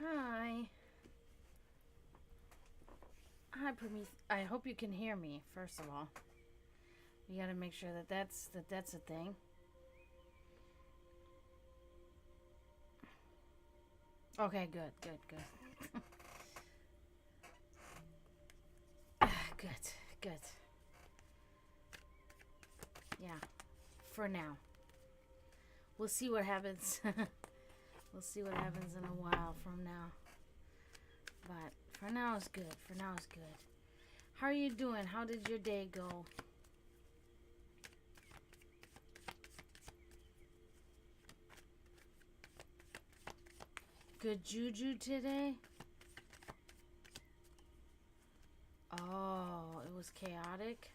Hi. Hi, Prometheus. I hope you can hear me, first of all. You gotta make sure that's a thing. Okay, good. Good. Yeah, for now. We'll see what happens. We'll see what happens in a while from now. But for now, it's good. How are you doing? How did your day go? Good juju today? Oh, it was chaotic?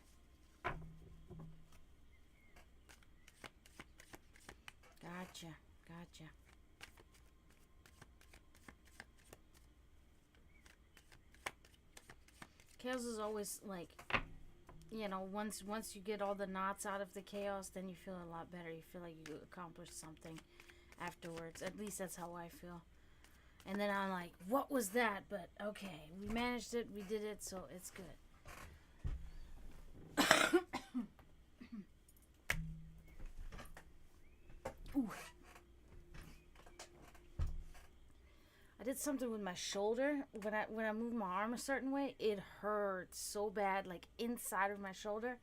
Gotcha. Chaos is always like, once you get all the knots out of the chaos, then you feel a lot better. You feel like you accomplished something afterwards. At least that's how I feel. And then I'm like, what was that? But okay, we managed it, we did it, so it's good. Ooh. I did something with my shoulder. When I move my arm a certain way, it hurts so bad, like inside of my shoulder.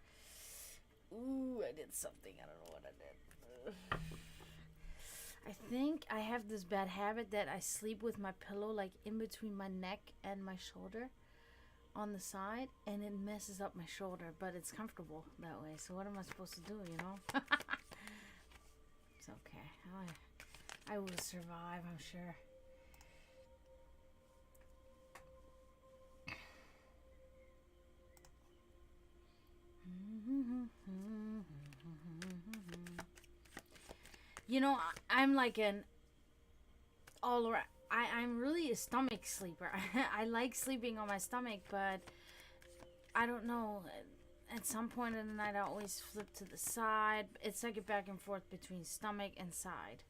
Ooh, I did something. I don't know what I did. I think I have this bad habit that I sleep with my pillow like in between my neck and my shoulder on the side, and it messes up my shoulder, but it's comfortable that way. So what am I supposed to do, It's okay. I will survive, I'm sure. I'm like an all around. I'm really a stomach sleeper. I like sleeping on my stomach, but I don't know. At some point in the night, I always flip to the side. It's like a back and forth between stomach and side.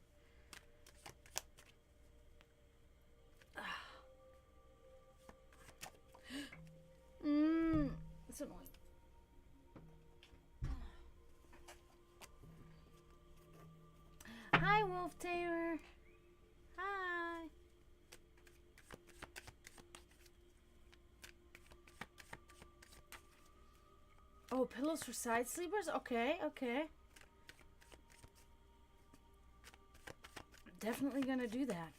It's annoying. Hi, Wolf Tamer. Hi. Oh, pillows for side sleepers? Okay. Definitely gonna do that.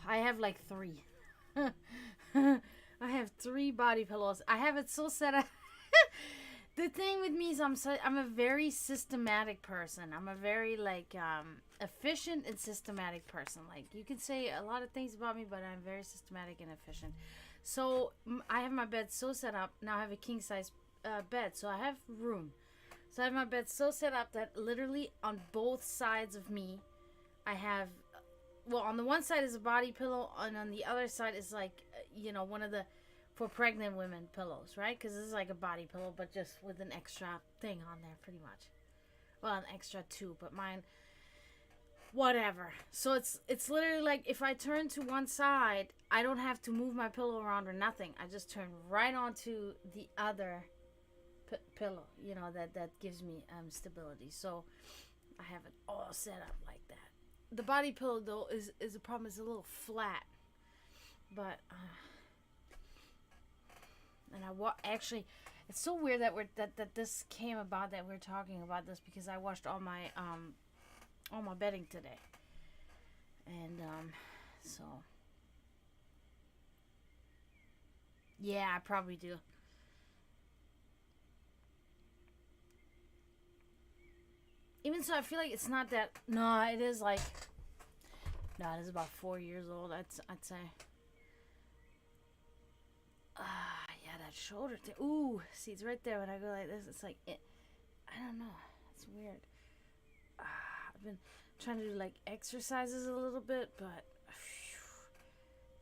I have like 3. I have 3 body pillows. I have it so set up. The thing with me is I'm a very systematic person. I'm a very efficient and systematic person. Like, you can say a lot of things about me, but I'm very systematic and efficient. So I have my bed so set up. Now I have a king size bed, so I have room. So I have my bed so set up that literally on both sides of me, I have, well, on the one side is a body pillow, and on the other side is one of the for pregnant women pillows, right? Because this is like a body pillow, but just with an extra thing on there, pretty much. Well, an extra 2, but mine, whatever. So it's literally like if I turn to one side, I don't have to move my pillow around or nothing. I just turn right onto the other pillow. That gives me stability. So I have it all set up like that. The body pillow though is a problem. It's a little flat, but and actually, it's so weird that that this came about, that we're talking about this, because I washed all my bedding today, and so yeah, I probably do. Even so, I feel like it's not that. No, it is like. No, it is about 4 years old. I'd say. Yeah, that shoulder thing. Ooh, see, it's right there. When I go like this, it's like it. I don't know. It's weird. I've been trying to do like exercises a little bit, but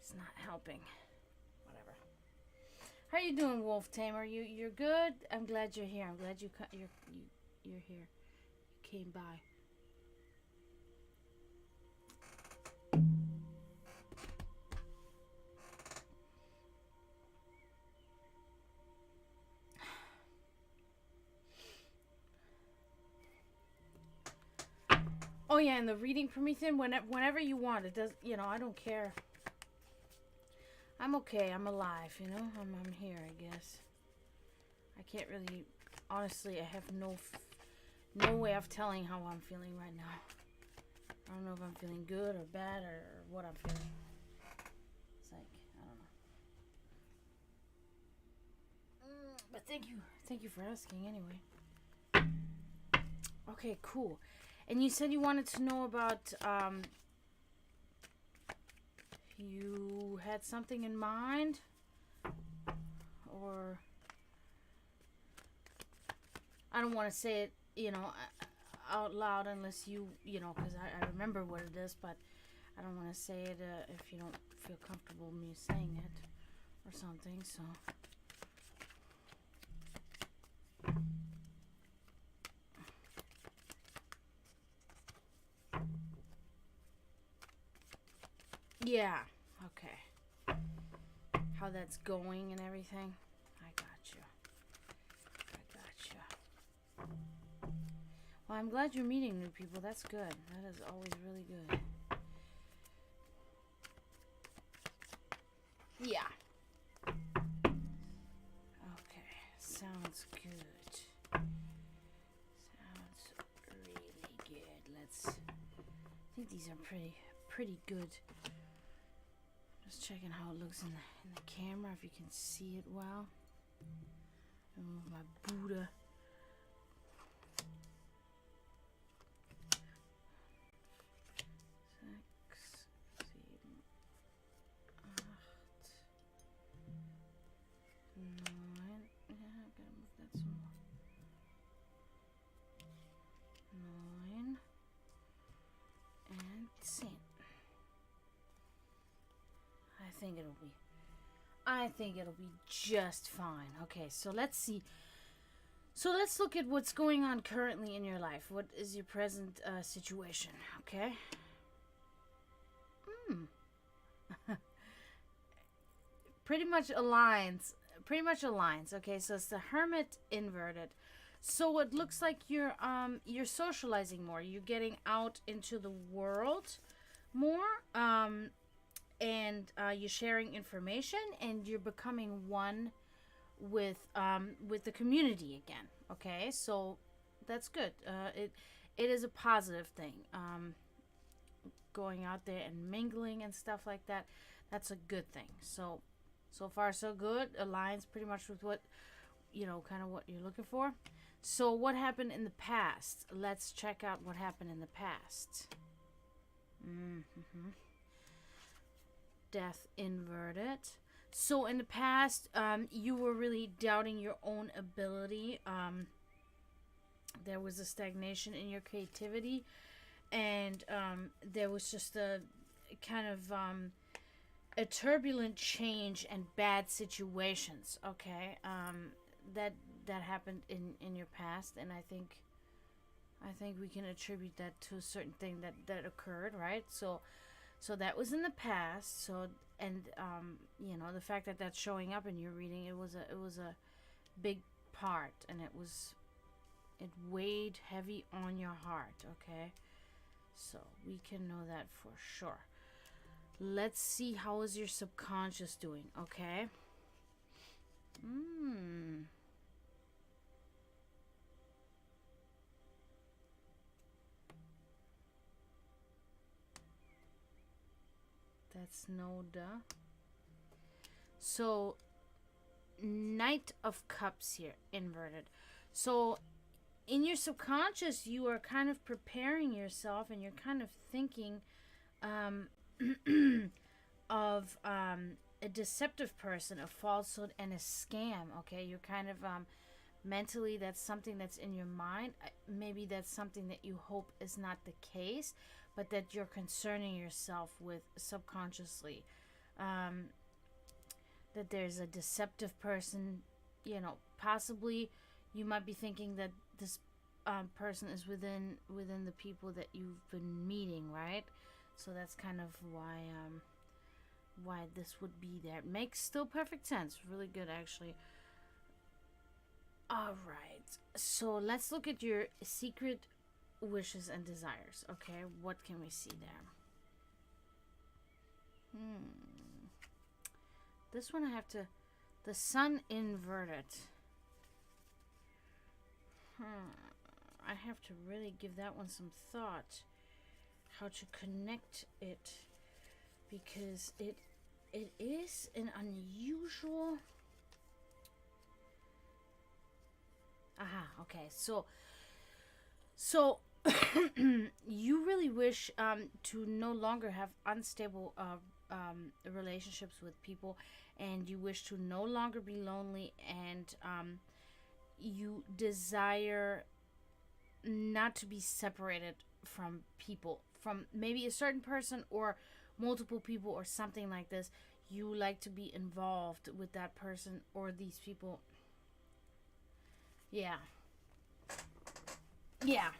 it's not helping. Whatever. How you doing, Wolf Tamer? You're good. I'm glad you're here. I'm glad you're here. You came by. Oh yeah, and the reading Promethean whenever you want. It does, I don't care. I'm okay. I'm alive, I'm here, I guess. I can't really, honestly, I have no way of telling how I'm feeling right now. I don't know if I'm feeling good or bad or what I'm feeling. It's like, I don't know. But thank you for asking anyway. Okay, cool. And you said you wanted to know about, you had something in mind? Or, I don't want to say it, out loud unless because I remember what it is, but I don't want to say it if you don't feel comfortable me saying it or something, so. Yeah, okay. How that's going and everything. I got you. Well, I'm glad you're meeting new people. That's good. That is always really good. Yeah. Okay. Sounds good. Sounds really good. I think these are pretty good. Just checking how it looks in the camera, if you can see it well. Remove my Buddha. 6, 7, 8, 9. Yeah, I gotta move that some more. 9 and 10. I think it'll be just fine. Okay, so let's see. So let's look at what's going on currently in your life. What is your present situation? Okay. Pretty much aligns. Okay, so it's the Hermit inverted. So it looks like you're socializing more. You're getting out into the world more. And you're sharing information, and you're becoming one with the community again. Okay, so that's good. It is a positive thing. Going out there and mingling and stuff like that, that's a good thing. So far so good. Aligns pretty much with what kind of what you're looking for. So what happened in the past? Let's check out what happened in the past. Death inverted. So in the past, you were really doubting your own ability. There was a stagnation in your creativity, and there was just a kind of a turbulent change and bad situations. Okay, that happened in your past, and I think we can attribute that to a certain thing that occurred, right? So that was in the past. So, and the fact that that's showing up in your reading, it was a big part, and it weighed heavy on your heart. Okay, so we can know that for sure. Let's see, how is your subconscious doing? Okay. That's no duh. So, Knight of Cups here, inverted. So, in your subconscious, you are kind of preparing yourself, and you're kind of thinking of a deceptive person, a falsehood, and a scam. Okay, you're kind of mentally, that's something that's in your mind. Maybe that's something that you hope is not the case, but that you're concerning yourself with subconsciously. that there's a deceptive person. You know, possibly you might be thinking that this person is within the people that you've been meeting, right? So that's kind of why this would be there. It makes still perfect sense. Really good, actually. All right. So let's look at your secret wishes and desires. Okay, what can we see there? This one I have to. The sun inverted. I have to really give that one some thought. How to connect it, because it is an unusual. Aha. Okay. So you really wish to no longer have unstable relationships with people, and you wish to no longer be lonely, and you desire not to be separated from people, from maybe a certain person or multiple people or something like this. You like to be involved with that person or these people. Yeah. Yeah.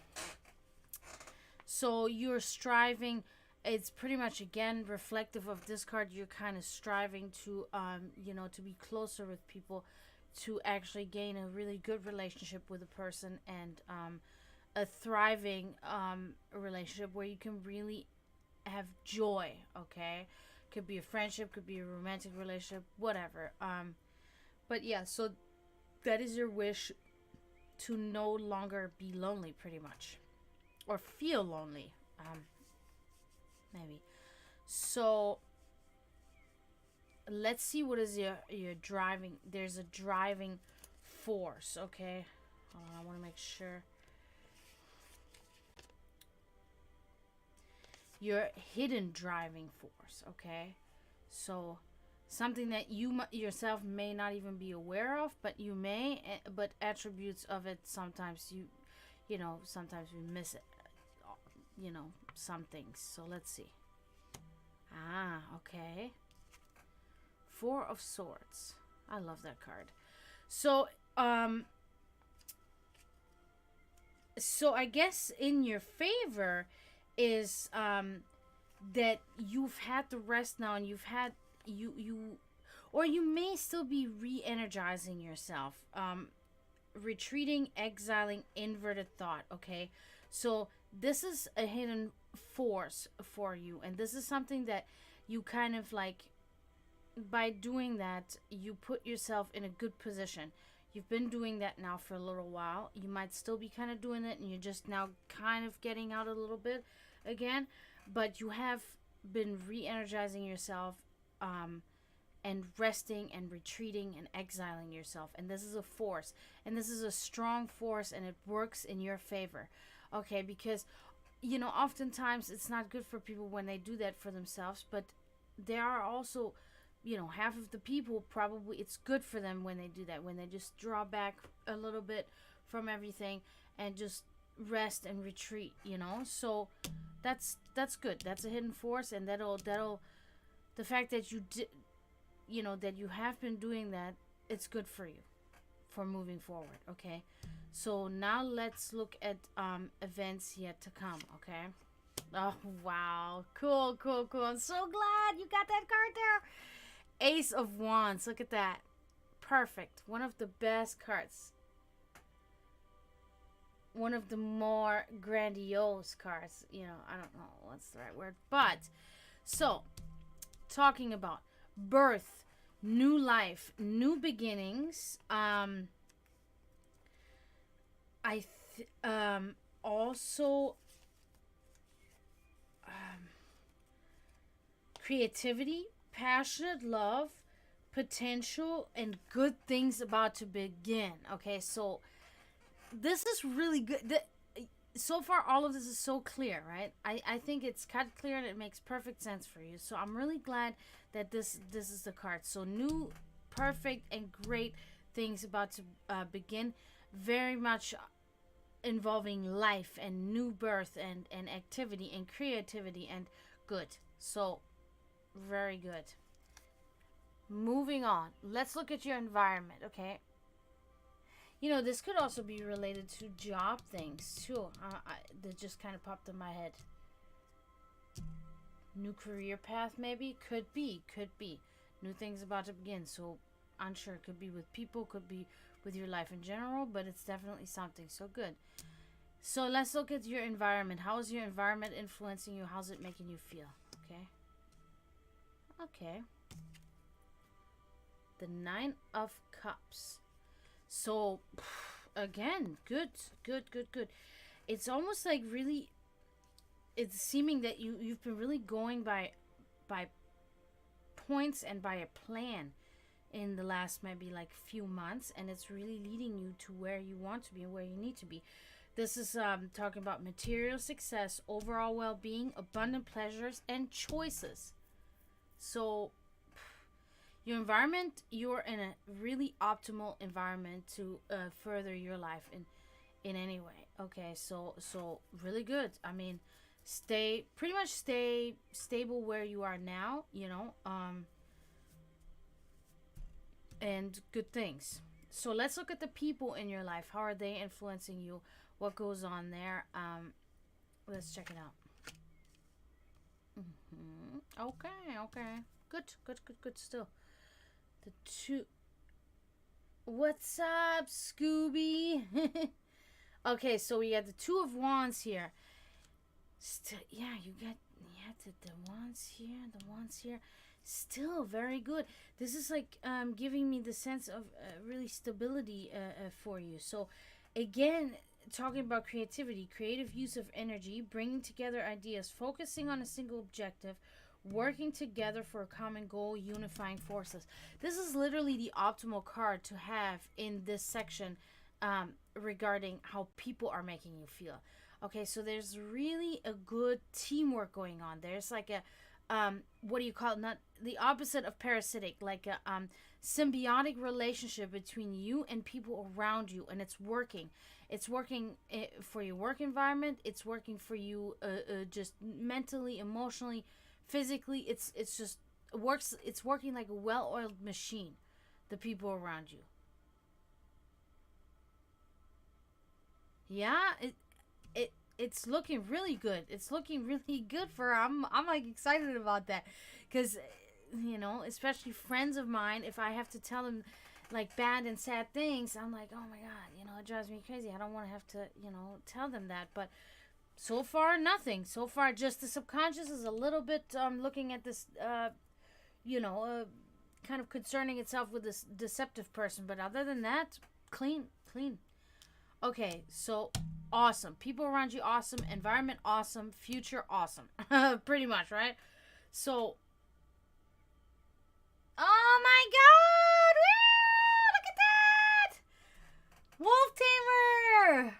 So you're striving. It's pretty much again reflective of this card. You're kind of striving to to be closer with people, to actually gain a really good relationship with a person, and a thriving relationship where you can really have joy. Okay, could be a friendship, could be a romantic relationship, whatever. But yeah, so that is your wish, to no longer be lonely, pretty much, or feel lonely. Maybe. So let's see what is your driving. There's a driving force. Okay, hold on, I want to make sure. Your hidden driving force. Okay, so something that you yourself may not even be aware of, but you may, but attributes of it, sometimes sometimes we miss it, some things. So let's see. Okay. Four of Swords. I love that card. So I guess in your favor is that you've had the rest now, and you've had or you may still be re-energizing yourself, retreating, exiling, inverted thought. Okay, so this is a hidden force for you, and this is something that you kind of like, by doing that, you put yourself in a good position. You've been doing that now for a little while. You might still be kind of doing it, and you're just now kind of getting out a little bit again, but you have been re-energizing yourself, and resting and retreating and exiling yourself. And this is a force, and this is a strong force, and it works in your favor. Okay, because oftentimes it's not good for people when they do that for themselves, but there are also, half of the people, probably it's good for them when they do that, when they just draw back a little bit from everything and just rest and retreat. So that's good. That's a hidden force, and that'll the fact that you did, that you have been doing that, it's good for you for moving forward. Okay, so now let's look at events yet to come. Okay. Oh wow, cool. I'm so glad you got that card there. Ace of Wands. Look at that. Perfect. One of the best cards. One of the more grandiose cards. I don't know what's the right word, but so talking about birth, new life, new beginnings. Also creativity, passionate love, potential, and good things about to begin. Okay, so this is really good. So far, all of this is so clear, right? I think it's cut clear, and it makes perfect sense for you. So I'm really glad that this is the card. So new, perfect, and great things about to begin. Very much involving life and new birth and activity and creativity and good. So very good. Moving on. Let's look at your environment, okay? You know, this could also be related to job things, too. That just kind of popped in my head. New career path, maybe? Could be. New things about to begin, so unsure. Could be with people, could be with your life in general, but it's definitely something, so good. So let's look at your environment. How is your environment influencing you? How's it making you feel? Okay. The 9 of Cups. So, again, good. It's almost like really, it's seeming that you've been really going by points and by a plan in the last maybe like few months, and it's really leading you to where you want to be and where you need to be. This is talking about material success, overall well-being, abundant pleasures, and choices. So your environment, you're in a really optimal environment to further your life in any way. Okay, so really good. I mean, stay stable where you are now, you know, and good things. So let's look at the people in your life. How are they influencing you? What goes on there? Let's check it out. Okay. Good still. The 2. What's up, Scooby? Okay, so we got the 2 of Wands here. Still, yeah, you had the wands here. Still very good. This is like giving me the sense of really stability for you. So again, talking about creativity, creative use of energy, bringing together ideas, focusing on a single objective, working together for a common goal, unifying forces. This is literally the optimal card to have in this section regarding how people are making you feel. Okay, so there's really a good teamwork going on. There's like a what do you call it? Not the opposite of parasitic, like a symbiotic relationship between you and people around you, and it's working. It's working for your work environment. It's working for you just mentally, emotionally, physically. It's just works. It's working like a well-oiled machine. The people around you. Yeah, it's looking really good. It's looking really good for her. I'm like excited about that, because you know, especially friends of mine, if I have to tell them like bad and sad things, I'm like, oh my god, you know, it drives me crazy. I don't want to have to, you know, tell them that. But so far, nothing. So far, just the subconscious is a little bit looking at this, you know, kind of concerning itself with this deceptive person. But other than that, clean. Okay, so awesome. People around you, awesome. Environment, awesome. Future, awesome. Pretty much, right? So, oh my god! Woo! Look at that! Wolf Tamer!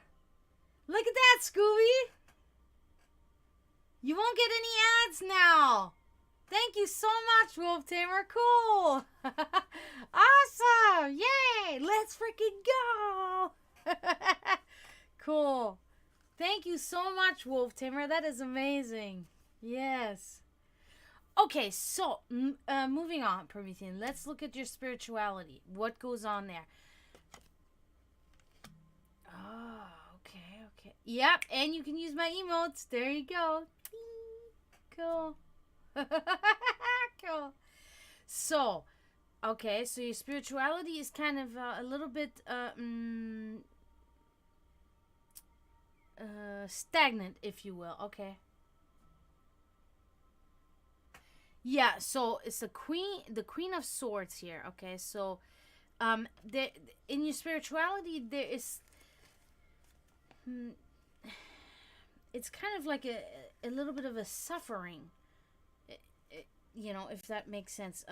Look at that, Scooby! You won't get any ads now! Thank you so much, Wolf Tamer. Cool! Awesome! Yay! Let's freaking go! Cool. Thank you so much, Wolf Tamer. That is amazing. Yes. Okay, so moving on, Promethean. Let's look at your spirituality. What goes on there? Oh, okay. Yep, and you can use my emotes. There you go. Cool. Cool. So, okay, so your spirituality is kind of a little bit stagnant, if you will. Okay. Yeah, so it's the Queen of Swords here. Okay, so there, in your spirituality, there is it's kind of like a little bit of a suffering, you know, if that makes sense.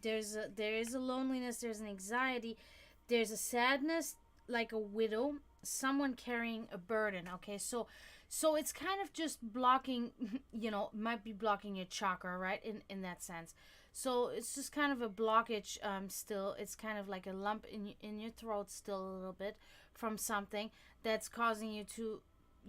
There is a loneliness, there's an anxiety, there's a sadness, like a widow, someone carrying a burden. Okay, so it's kind of just blocking, you know, might be blocking your chakra, right, in that sense. So it's just kind of a blockage. Still, it's kind of like a lump in your throat still a little bit from something that's causing you to,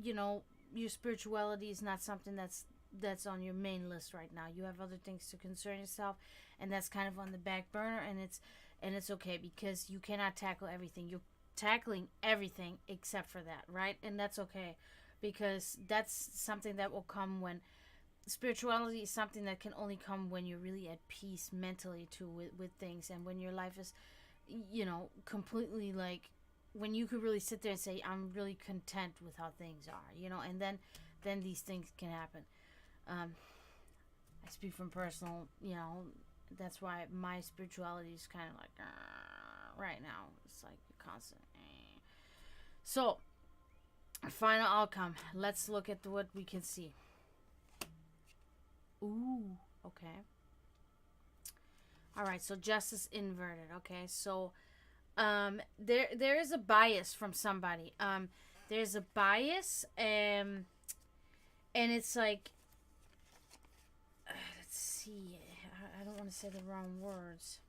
you know, your spirituality is not something that's that's on your main list right now. You have other things to concern yourself, and that's kind of on the back burner, and it's okay, because you cannot tackle everything. You're tackling everything except for that, right? And that's okay, because that's something that will come when spirituality is something that can only come when you're really at peace mentally too with things, and when your life is, completely like, when you could really sit there and say, I'm really content with how things are, and then these things can happen. I speak from personal, that's why my spirituality is kind of like right now. It's like constant. So, final outcome. Let's look at what we can see. Ooh, okay. All right, so justice inverted. Okay, so there is a bias from somebody. There's a bias, and it's like, let's see. I don't want to say the wrong words.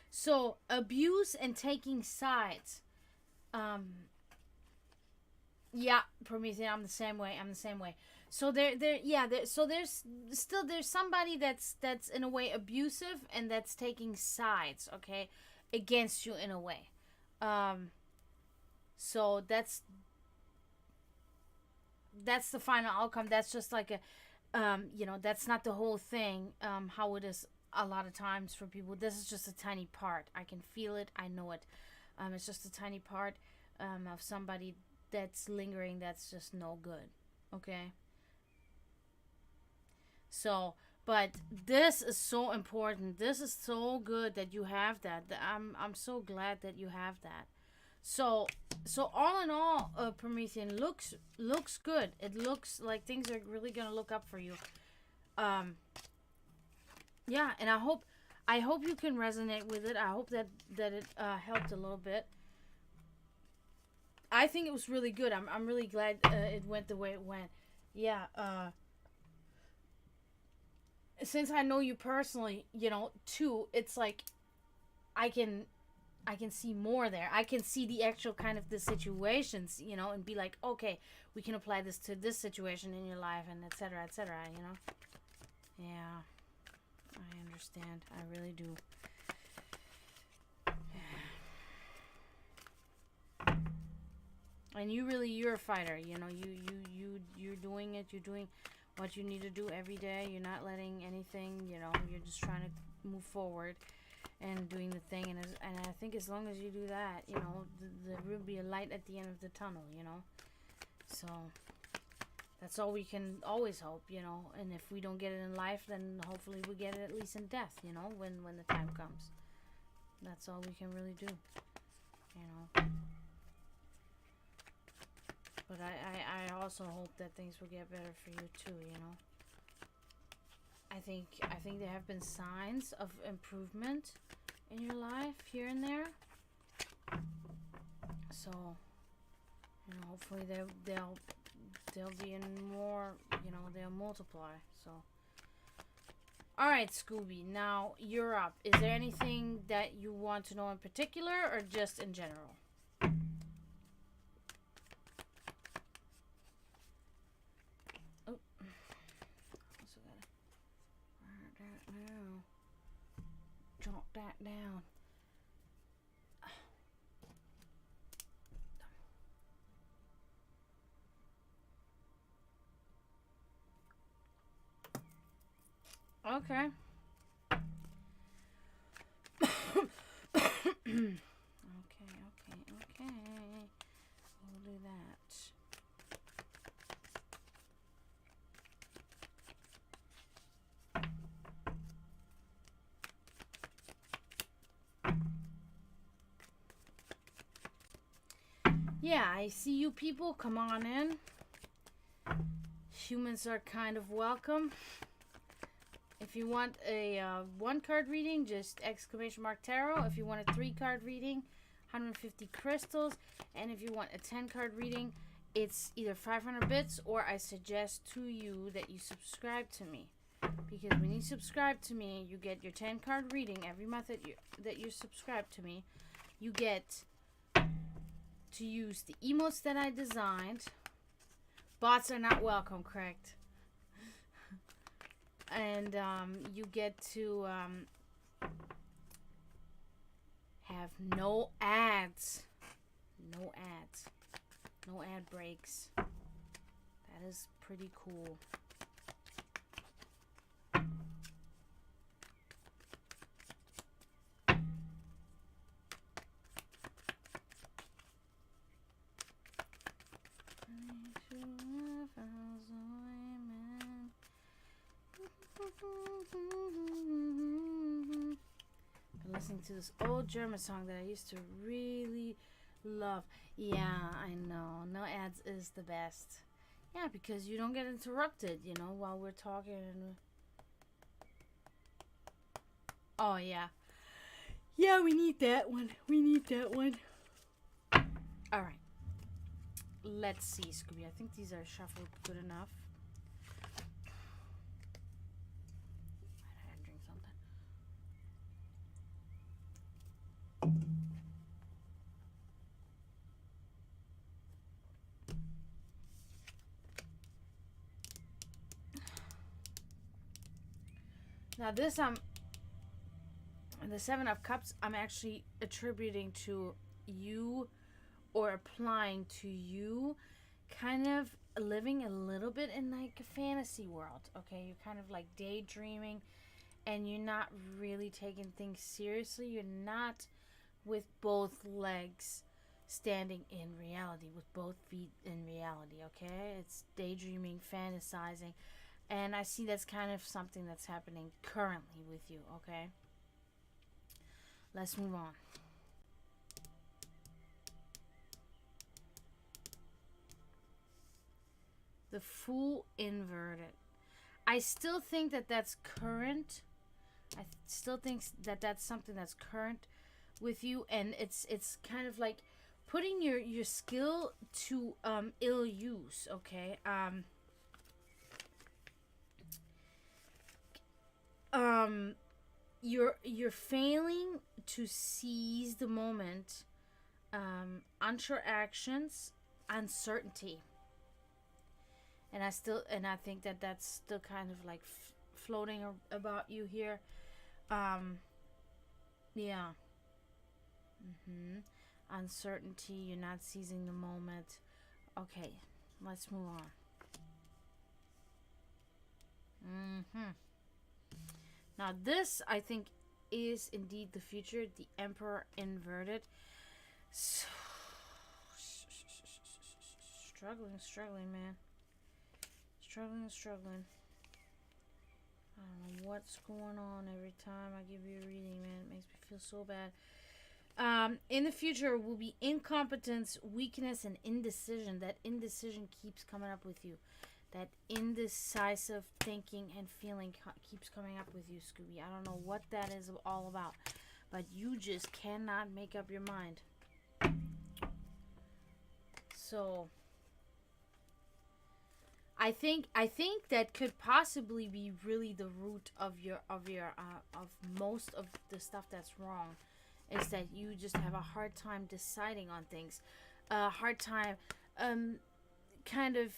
So abuse and taking sides. Yeah, Prometheus, I'm the same way. So there's somebody that's in a way abusive, and that's taking sides, okay, against you in a way. So that's the final outcome. That's just like a, that's not the whole thing. How it is a lot of times for people. This is just a tiny part. I can feel it. I know it. It's just a tiny part of somebody that's lingering. That's just no good. Okay. So, but this is so important. This is so good that you have that. I'm so glad that you have that. So all in all, Promethean looks good. It looks like things are really gonna look up for you. Yeah, and I hope you can resonate with it. I hope that it helped a little bit. I think it was really good. I'm really glad it went the way it went. Yeah. Since I know you personally, too, it's like I can see more there. I can see the actual kind of the situations, and be like, okay, we can apply this to this situation in your life, and etc. etc. Yeah, I understand. I really do. And you're a fighter. You're doing it. You're doing what you need to do every day. You're not letting anything. You're just trying to move forward and doing the thing. And I think as long as you do that, there will be a light at the end of the tunnel. So that's all we can always hope. And if we don't get it in life, then hopefully we get it at least in death. When the time comes. That's all we can really do. But I also hope that things will get better for you too, I think there have been signs of improvement in your life here and there. So, hopefully they'll be in more, they'll multiply. So, all right, Scooby, now you're up. Is there anything that you want to know in particular, or just in general? Drop that down. Okay. Okay. We'll do that. Yeah, I see you people. Come on in. Humans are kind of welcome. If you want a 1-card reading, just !tarot. If you want a 3-card reading, 150 crystals. And if you want a 10-card reading, it's either 500 bits, or I suggest to you that you subscribe to me. Because when you subscribe to me, you get your 10-card reading every month that you subscribe to me. You get to use the emotes that I designed. Bots are not welcome, correct? And you get to have no ads. No ads. No ad breaks. That is pretty cool. Been listening to this old German song that I used to really love. Yeah, I know. No ads is the best. Yeah, because you don't get interrupted, you know, while we're talking. Oh, yeah. Yeah, we need that one. We need that one. Alright. Let's see, Scooby. I think these are shuffled good enough. I had to drink something. Now this the Seven of Cups I'm actually attributing to you, or applying to you, kind of living a little bit in like a fantasy world. Okay, you're kind of like daydreaming, and you're not really taking things seriously. You're not with both legs standing in reality, with both feet in reality. Okay, it's daydreaming, fantasizing. And I see that's kind of something that's happening currently with you, okay? Let's move on. The Fool inverted. I still think that that's current. I still think that that's something that's current with you. And it's kind of like putting your skill to ill use, okay? You're failing to seize the moment, unsure actions, uncertainty, and I think that that's still kind of like floating about you here. Yeah. Uncertainty. You're not seizing the moment. Okay, let's move on. Now this, I think, is indeed the future. The Emperor inverted. So, struggling, man. Struggling. I don't know what's going on every time I give you a reading, man. It makes me feel so bad. In the future will be incompetence, weakness, and indecision. That indecision keeps coming up with you. That indecisive thinking and feeling keeps coming up with you, Scooby. I don't know what that is all about, but you just cannot make up your mind. So I think that could possibly be really the root of most of the stuff that's wrong, is that you just have a hard time deciding on things, a hard time, kind of.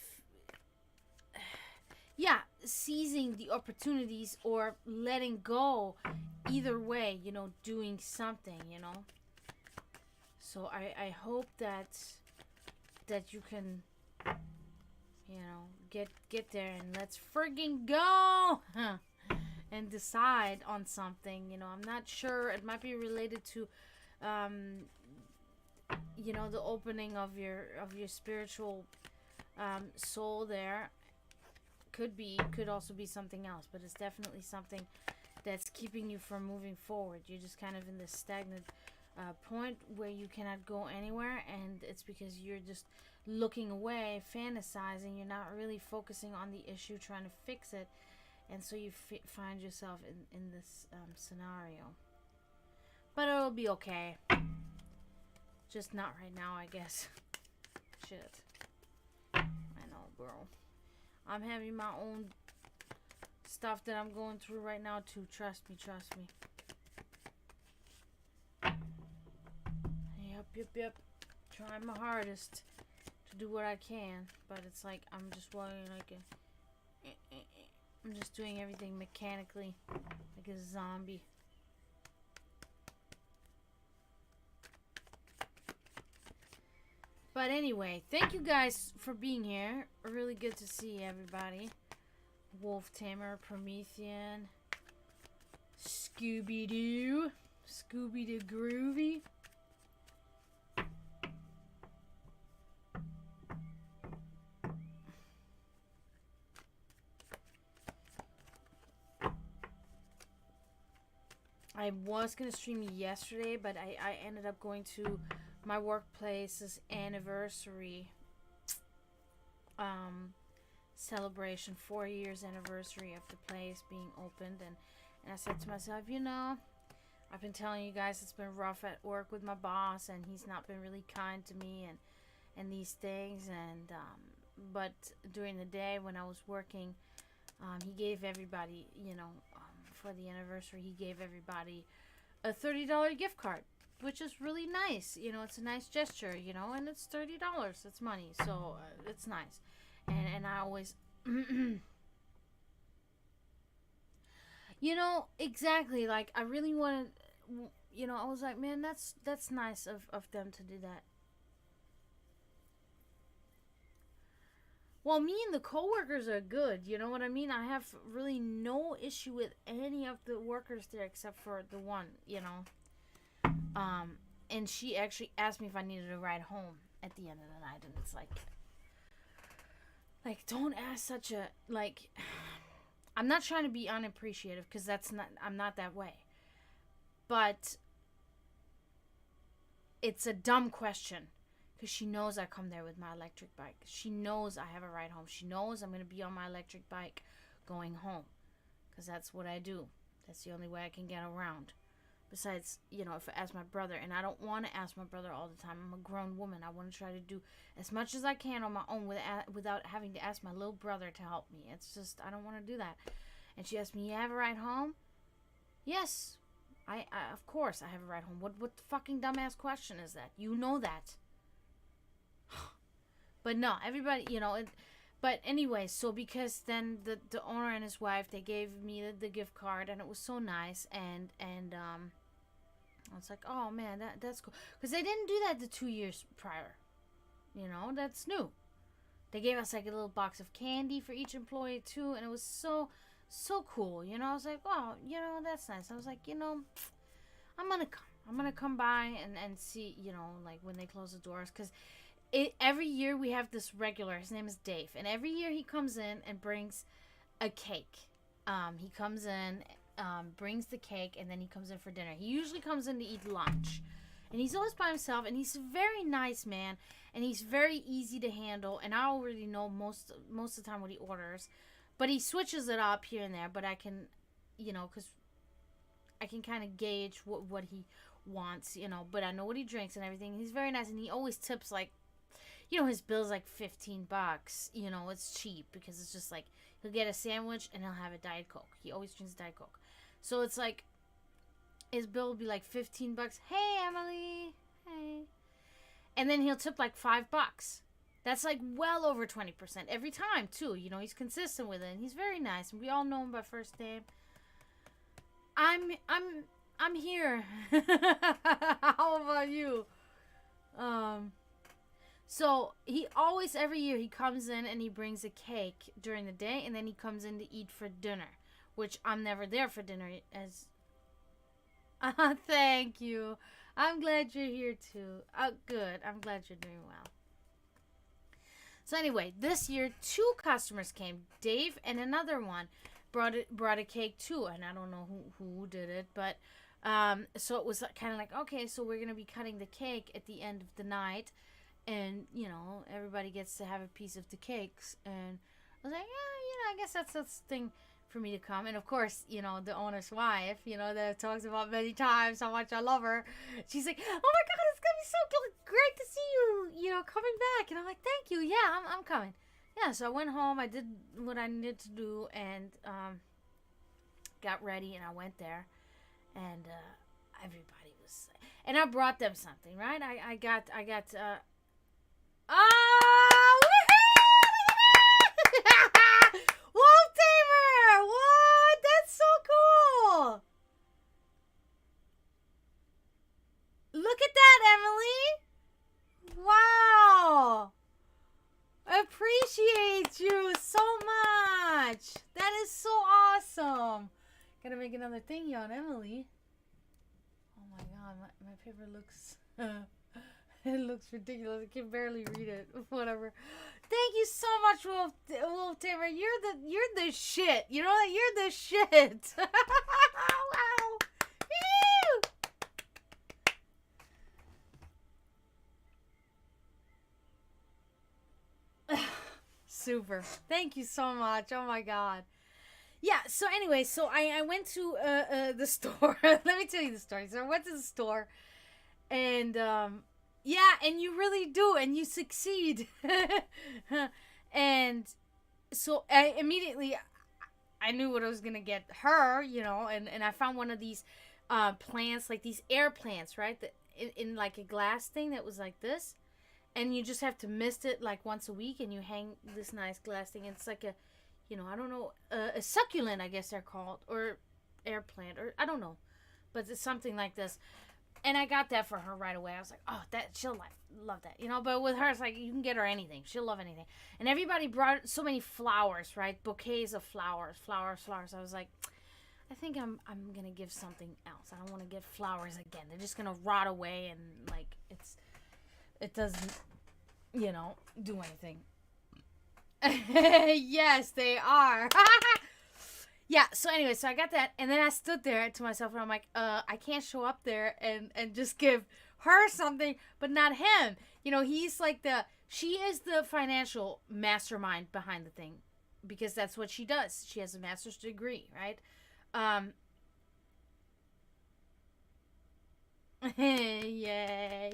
Yeah, seizing the opportunities or letting go. Either way, you know, doing something, you know. So I hope that you can, you know, get there and let's friggin' go and decide on something. You know, I'm not sure. It might be related to, you know, the opening of your spiritual soul there. Could also be something else, but it's definitely something that's keeping you from moving forward. You're just kind of in this stagnant point where you cannot go anywhere, and it's because you're just looking away, fantasizing. You're not really focusing on the issue, trying to fix it, and so you find yourself in this scenario. But it'll be okay. Just not right now, I guess. Shit. I know, girl. I'm having my own stuff that I'm going through right now too. Trust me. Yep. trying my hardest to do what I can, but it's like I'm just walking like I'm just doing everything mechanically, like a zombie. But anyway, thank you guys for being here. Really good to see everybody. Wolf Tamer, Promethean, Scooby-Doo, Scooby-Doo Groovy. I was going to stream yesterday, but I ended up going to my workplace's anniversary celebration, 4 years anniversary of the place being opened, and I said to myself, you know, I've been telling you guys it's been rough at work with my boss, and he's not been really kind to me and these things, and but during the day when I was working, he gave everybody, you know, for the anniversary, he gave everybody a $30 gift card, which is really nice. You know, it's a nice gesture, you know, and it's $30. It's money, so it's nice. And I always, you know, exactly, like, I really wanted, you know, I was like, man, that's nice of them to do that. Well, me and the coworkers are good, you know what I mean? I have really no issue with any of the workers there except for the one, you know. And she actually asked me if I needed a ride home at the end of the night, and it's like, don't ask such a, like, I'm not trying to be unappreciative, because I'm not that way. But it's a dumb question, because she knows I come there with my electric bike. She knows I have a ride home. She knows I'm going to be on my electric bike going home, because that's what I do. That's the only way I can get around. Besides, you know, if I ask my brother, and I don't want to ask my brother all the time. I'm a grown woman. I want to try to do as much as I can on my own without having to ask my little brother to help me. It's just, I don't want to do that. And she asked me, you have a ride home? Yes. I of course I have a ride home. What the fucking dumbass question is that? You know that. But no, everybody, you know, but anyway, so because then the owner and his wife, they gave me the gift card, and it was so nice, and I was like, oh man, that's cool, because they didn't do that the 2 years prior, you know, that's new. They gave us like a little box of candy for each employee too, and it was so cool, you know. I was like, oh, you know, that's nice. I was like, you know, I'm gonna come by and see, you know, like when they close the doors, because every year we have this regular, his name is Dave, and every year he comes in and brings a cake. He comes in, brings the cake, and then he comes in for dinner. He usually comes in to eat lunch, and he's always by himself, and he's a very nice man, and he's very easy to handle, and I already know most of the time what he orders, but he switches it up here and there, but I can, you know, because I can kind of gauge what he wants, you know, but I know what he drinks and everything. He's very nice, and he always tips, like, you know, his bill's like $15. You know, it's cheap, because it's just like, he'll get a sandwich and he'll have a Diet Coke. He always drinks Diet Coke. So it's like, his bill will be like $15. Hey, Emily. Hey. And then he'll tip like $5. That's like well over 20% every time too. You know, he's consistent with it, and he's very nice, and we all know him by first name. I'm here. How about you? So he always, every year, he comes in and he brings a cake during the day, and then he comes in to eat for dinner, which I'm never there for dinner. As thank you. I'm glad you're here too. Oh, good. I'm glad you're doing well. So anyway, this year 2 customers came. Dave and another one brought a cake too, and I don't know who did it, but so it was kind of like, okay, so we're gonna be cutting the cake at the end of the night. And, you know, everybody gets to have a piece of the cakes. And I was like, yeah, you know, I guess that's the thing for me to come. And, of course, you know, the owner's wife, you know, that I've talked about many times how much I love her. She's like, oh, my God, it's going to be so great to see you, you know, coming back. And I'm like, thank you. Yeah, I'm coming. Yeah, so I went home. I did what I needed to do and got ready. And I went there. And everybody was... And I brought them something, right? I got Oh, woohoo! Wolf Tamer! What? That's so cool! Look at that, Emily! Wow! Appreciate you so much! That is so awesome! Gotta make another thingy on Emily. Oh my god, my paper looks... it looks ridiculous. I can barely read it. Whatever. Thank you so much, Wolf Tamer. You're the shit. You know that? You're the shit. Wow. Woo! Super. Thank you so much. Oh my god. Yeah, so anyway, so I went to the store. Let me tell you the story. So I went to the store, and yeah, and you really do, and you succeed. And so I immediately, I knew what I was gonna get her, you know, and I found one of these plants, like these air plants, right? That in like a glass thing that was like this, and you just have to mist it like once a week, and you hang this nice glass thing. And it's like a, you know, I don't know, a succulent, I guess they're called, or air plant, or I don't know, but it's something like this. And I got that for her right away. I was like, oh, that she'll love that, you know. But with her, it's like you can get her anything. She'll love anything. And everybody brought so many flowers, right? Bouquets of flowers. I was like, I think I'm gonna give something else. I don't want to get flowers again. They're just gonna rot away, and like it doesn't, you know, do anything. Yes, they are. Yeah, so anyway, so I got that, and then I stood there to myself, and I'm like, I can't show up there and just give her something, but not him. You know, he's like she is the financial mastermind behind the thing, because that's what she does. She has a master's degree, right? Yeah, yay!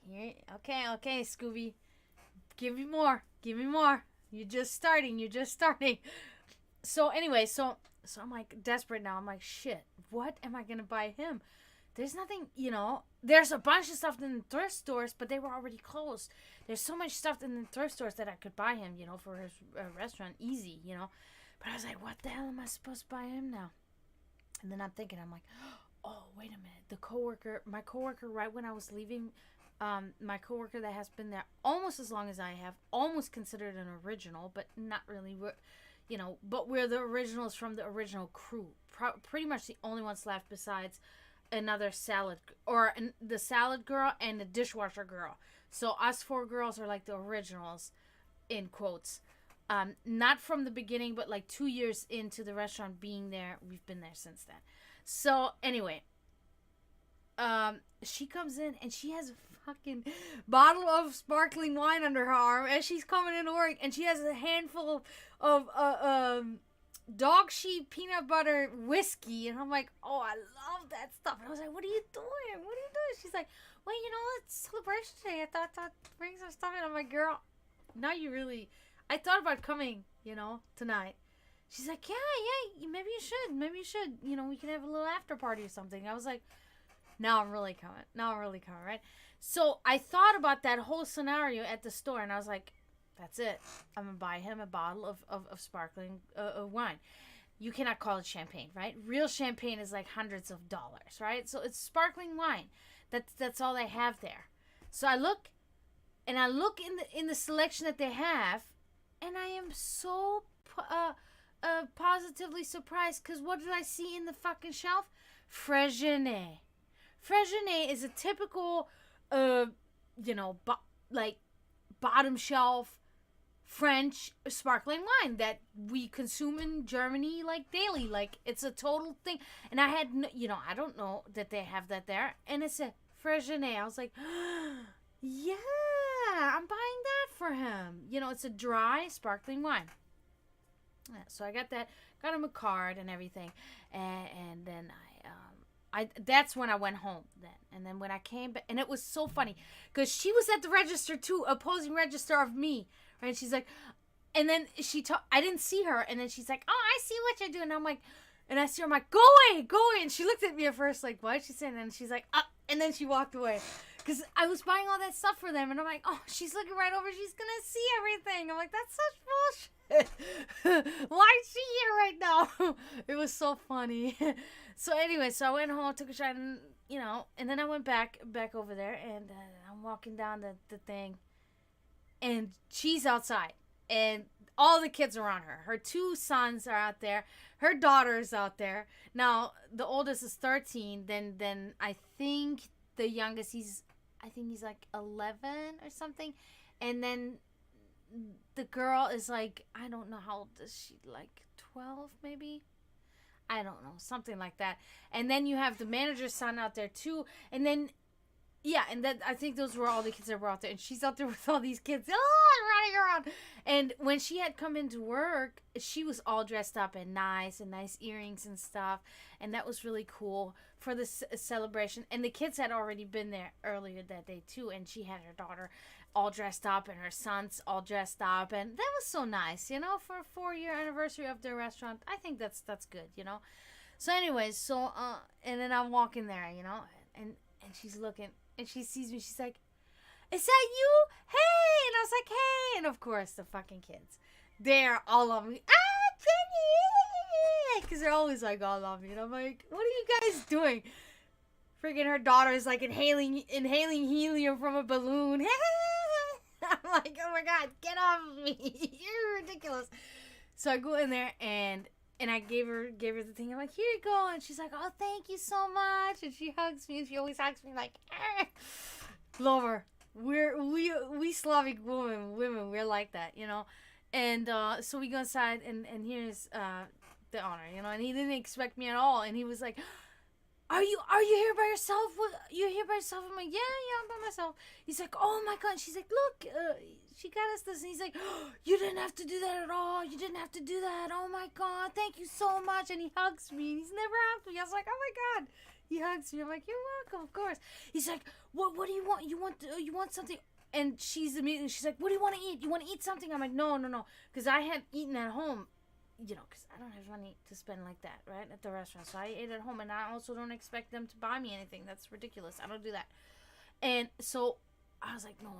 Here, okay, Scooby. Give me more. You're just starting. So anyway, so I'm like desperate now. I'm like, shit, what am I gonna buy him? There's nothing, you know. There's a bunch of stuff in the thrift stores, but they were already closed. There's so much stuff in the thrift stores that I could buy him, you know, for his restaurant, easy, you know. But I was like, what the hell am I supposed to buy him now? And then I'm thinking, I'm like, oh, wait a minute. My coworker, right when I was leaving, my coworker that has been there almost as long as I have, almost considered an original, but not really, you know, but we're the originals from the original crew. Pretty much the only ones left besides another the salad girl and the dishwasher girl. So us four girls are like the originals, in quotes. Not from the beginning, but like 2 years into the restaurant being there. We've been there since then. So anyway, she comes in and she has a fucking bottle of sparkling wine under her arm as she's coming into work, and she has a handful of dog sheet peanut butter whiskey, and I'm like, oh, I love that stuff. And I was like, what are you doing? She's like, well, you know, it's celebration day. I thought bring some stuff in. I'm like, girl, now you really, I thought about coming, you know, tonight. She's like, yeah, maybe you should, you know, we can have a little after party or something. I was like, now I'm really coming, right? So I thought about that whole scenario at the store, and I was like, that's it. I'm going to buy him a bottle of sparkling wine. You cannot call it champagne, right? Real champagne is like hundreds of dollars, right? So it's sparkling wine. That's all they have there. So I look in the selection that they have, and I am so positively surprised, because what did I see in the fucking shelf? Freixenet. Freixenet is a typical, you know, like bottom shelf French sparkling wine that we consume in Germany like daily. Like, it's a total thing. And I had, you know, I don't know that they have that there. And it's a Freixenet. I was like, yeah, I'm buying that for him. You know, it's a dry sparkling wine. Yeah, so I got that, got him a card and everything. And then that's when I went home then. And then when I came back, and it was so funny because she was at the register too, opposing register of me, right? And she's like, and then I didn't see her, and then she's like, oh, I see what you're doing. And I'm like, And I see her, I'm like, go away. And she looked at me at first like, what? She said, and she's like, and then she walked away. Because I was buying all that stuff for them. And I'm like, oh, she's looking right over. She's going to see everything. I'm like, that's such bullshit. Why is she here right now? It was so funny. So anyway, so I went home, took a shot, and, and then I went back over there. And I'm walking down the thing. And she's outside. And all the kids are around her. Her 2 sons are out there. Her daughter's out there. Now, the oldest is 13. Then I think the youngest, he's like 11 or something. And then the girl is like, I don't know how old is she, like 12 maybe? I don't know, something like that. And then you have the manager's son out there too. And then, yeah, and then I think those were all the kids that were out there. And she's out there with all these kids, running around. And when she had come into work, she was all dressed up and nice earrings and stuff. And that was really cool for the celebration. And the kids had already been there earlier that day too. And she had her daughter all dressed up and her sons all dressed up. And that was so nice, for a 4-year anniversary of their restaurant. I think that's good, So anyways, and then I'm walking there, and she's looking. And she sees me. She's like, is that you? Hey. And I was like, hey. And of course, the fucking kids. They're all of me. Jenny. Because they're always like all of me. And I'm like, what are you guys doing? Freaking her daughter is like inhaling helium from a balloon. I'm like, oh my God, get off of me. You're ridiculous. So I go in there and I gave her the thing. I'm like, here you go. And she's like, oh, thank you so much. And she hugs me. And she always hugs me like, love her. We Slavic women, we're like that, And so we go inside, and here's the owner, and he didn't expect me at all. And he was like, Are you here by yourself? You're here by yourself? I'm like, yeah, I'm by myself. He's like, oh my God. And she's like, look, she got us this. And he's like, oh, you didn't have to do that at all. You didn't have to do that. Oh my God, thank you so much. And he hugs me. He's never hugged me. I was like, oh my God. He hugs me. I'm like, you're welcome, of course. He's like, what do you want? You want something? And she's like, what do you want to eat? You want to eat something? I'm like, no. Because I had eaten at home. Because I don't have money to spend like that, right, at the restaurant. So I ate at home, and I also don't expect them to buy me anything. That's ridiculous. I don't do that. And so I was like, no,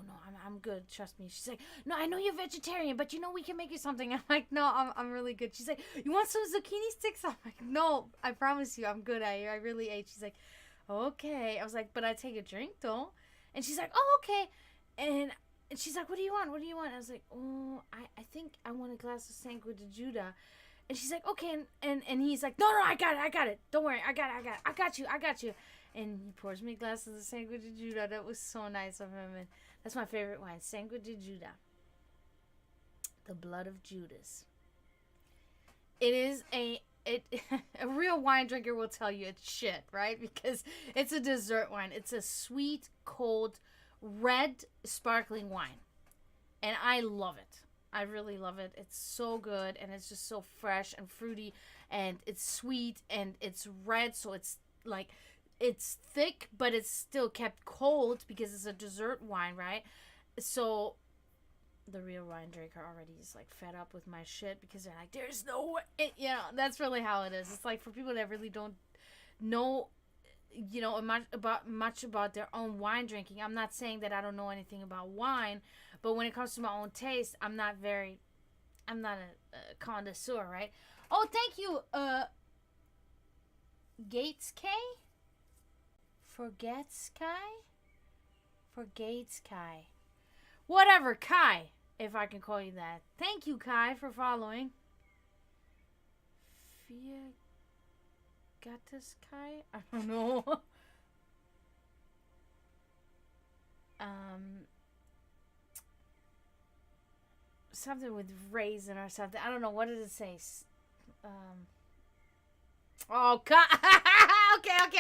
I'm good. Trust me. She's like, no, I know you're vegetarian, but we can make you something. I'm like, no, I'm really good. She's like, you want some zucchini sticks? I'm like, no, I promise you, I'm good. I really ate. She's like, okay. I was like, but I take a drink, though. And she's like, oh, okay. And she's like, what do you want? I was like, oh, I think I want a glass of Sangue de Juda. And she's like, okay. And he's like, no, I got it. Don't worry. I got you. And he pours me a glass of the Sangue de Juda. That was so nice of him. And that's my favorite wine, Sangue de Juda. The blood of Judas. It is a real wine drinker will tell you it's shit, right? Because it's a dessert wine. It's a sweet, cold, red sparkling wine, and I love it. I really love it. It's so good, and it's just so fresh and fruity, and it's sweet, and it's red, so it's like it's thick, but it's still kept cold because it's a dessert wine, right? So the real wine drinker already is like fed up with my shit because they're like, there's no way. That's really how it is. It's like for people that really don't know much about their own wine drinking. I'm not saying that I don't know anything about wine, but when it comes to my own taste, I'm not a connoisseur, right? Oh, thank you, Gates K? Forgets Kai? Whatever, Kai, if I can call you that. Thank you, Kai, for following. Gatus Kai? I don't know. Something with raisin or something. I don't know. What does it say? Oh, Kai.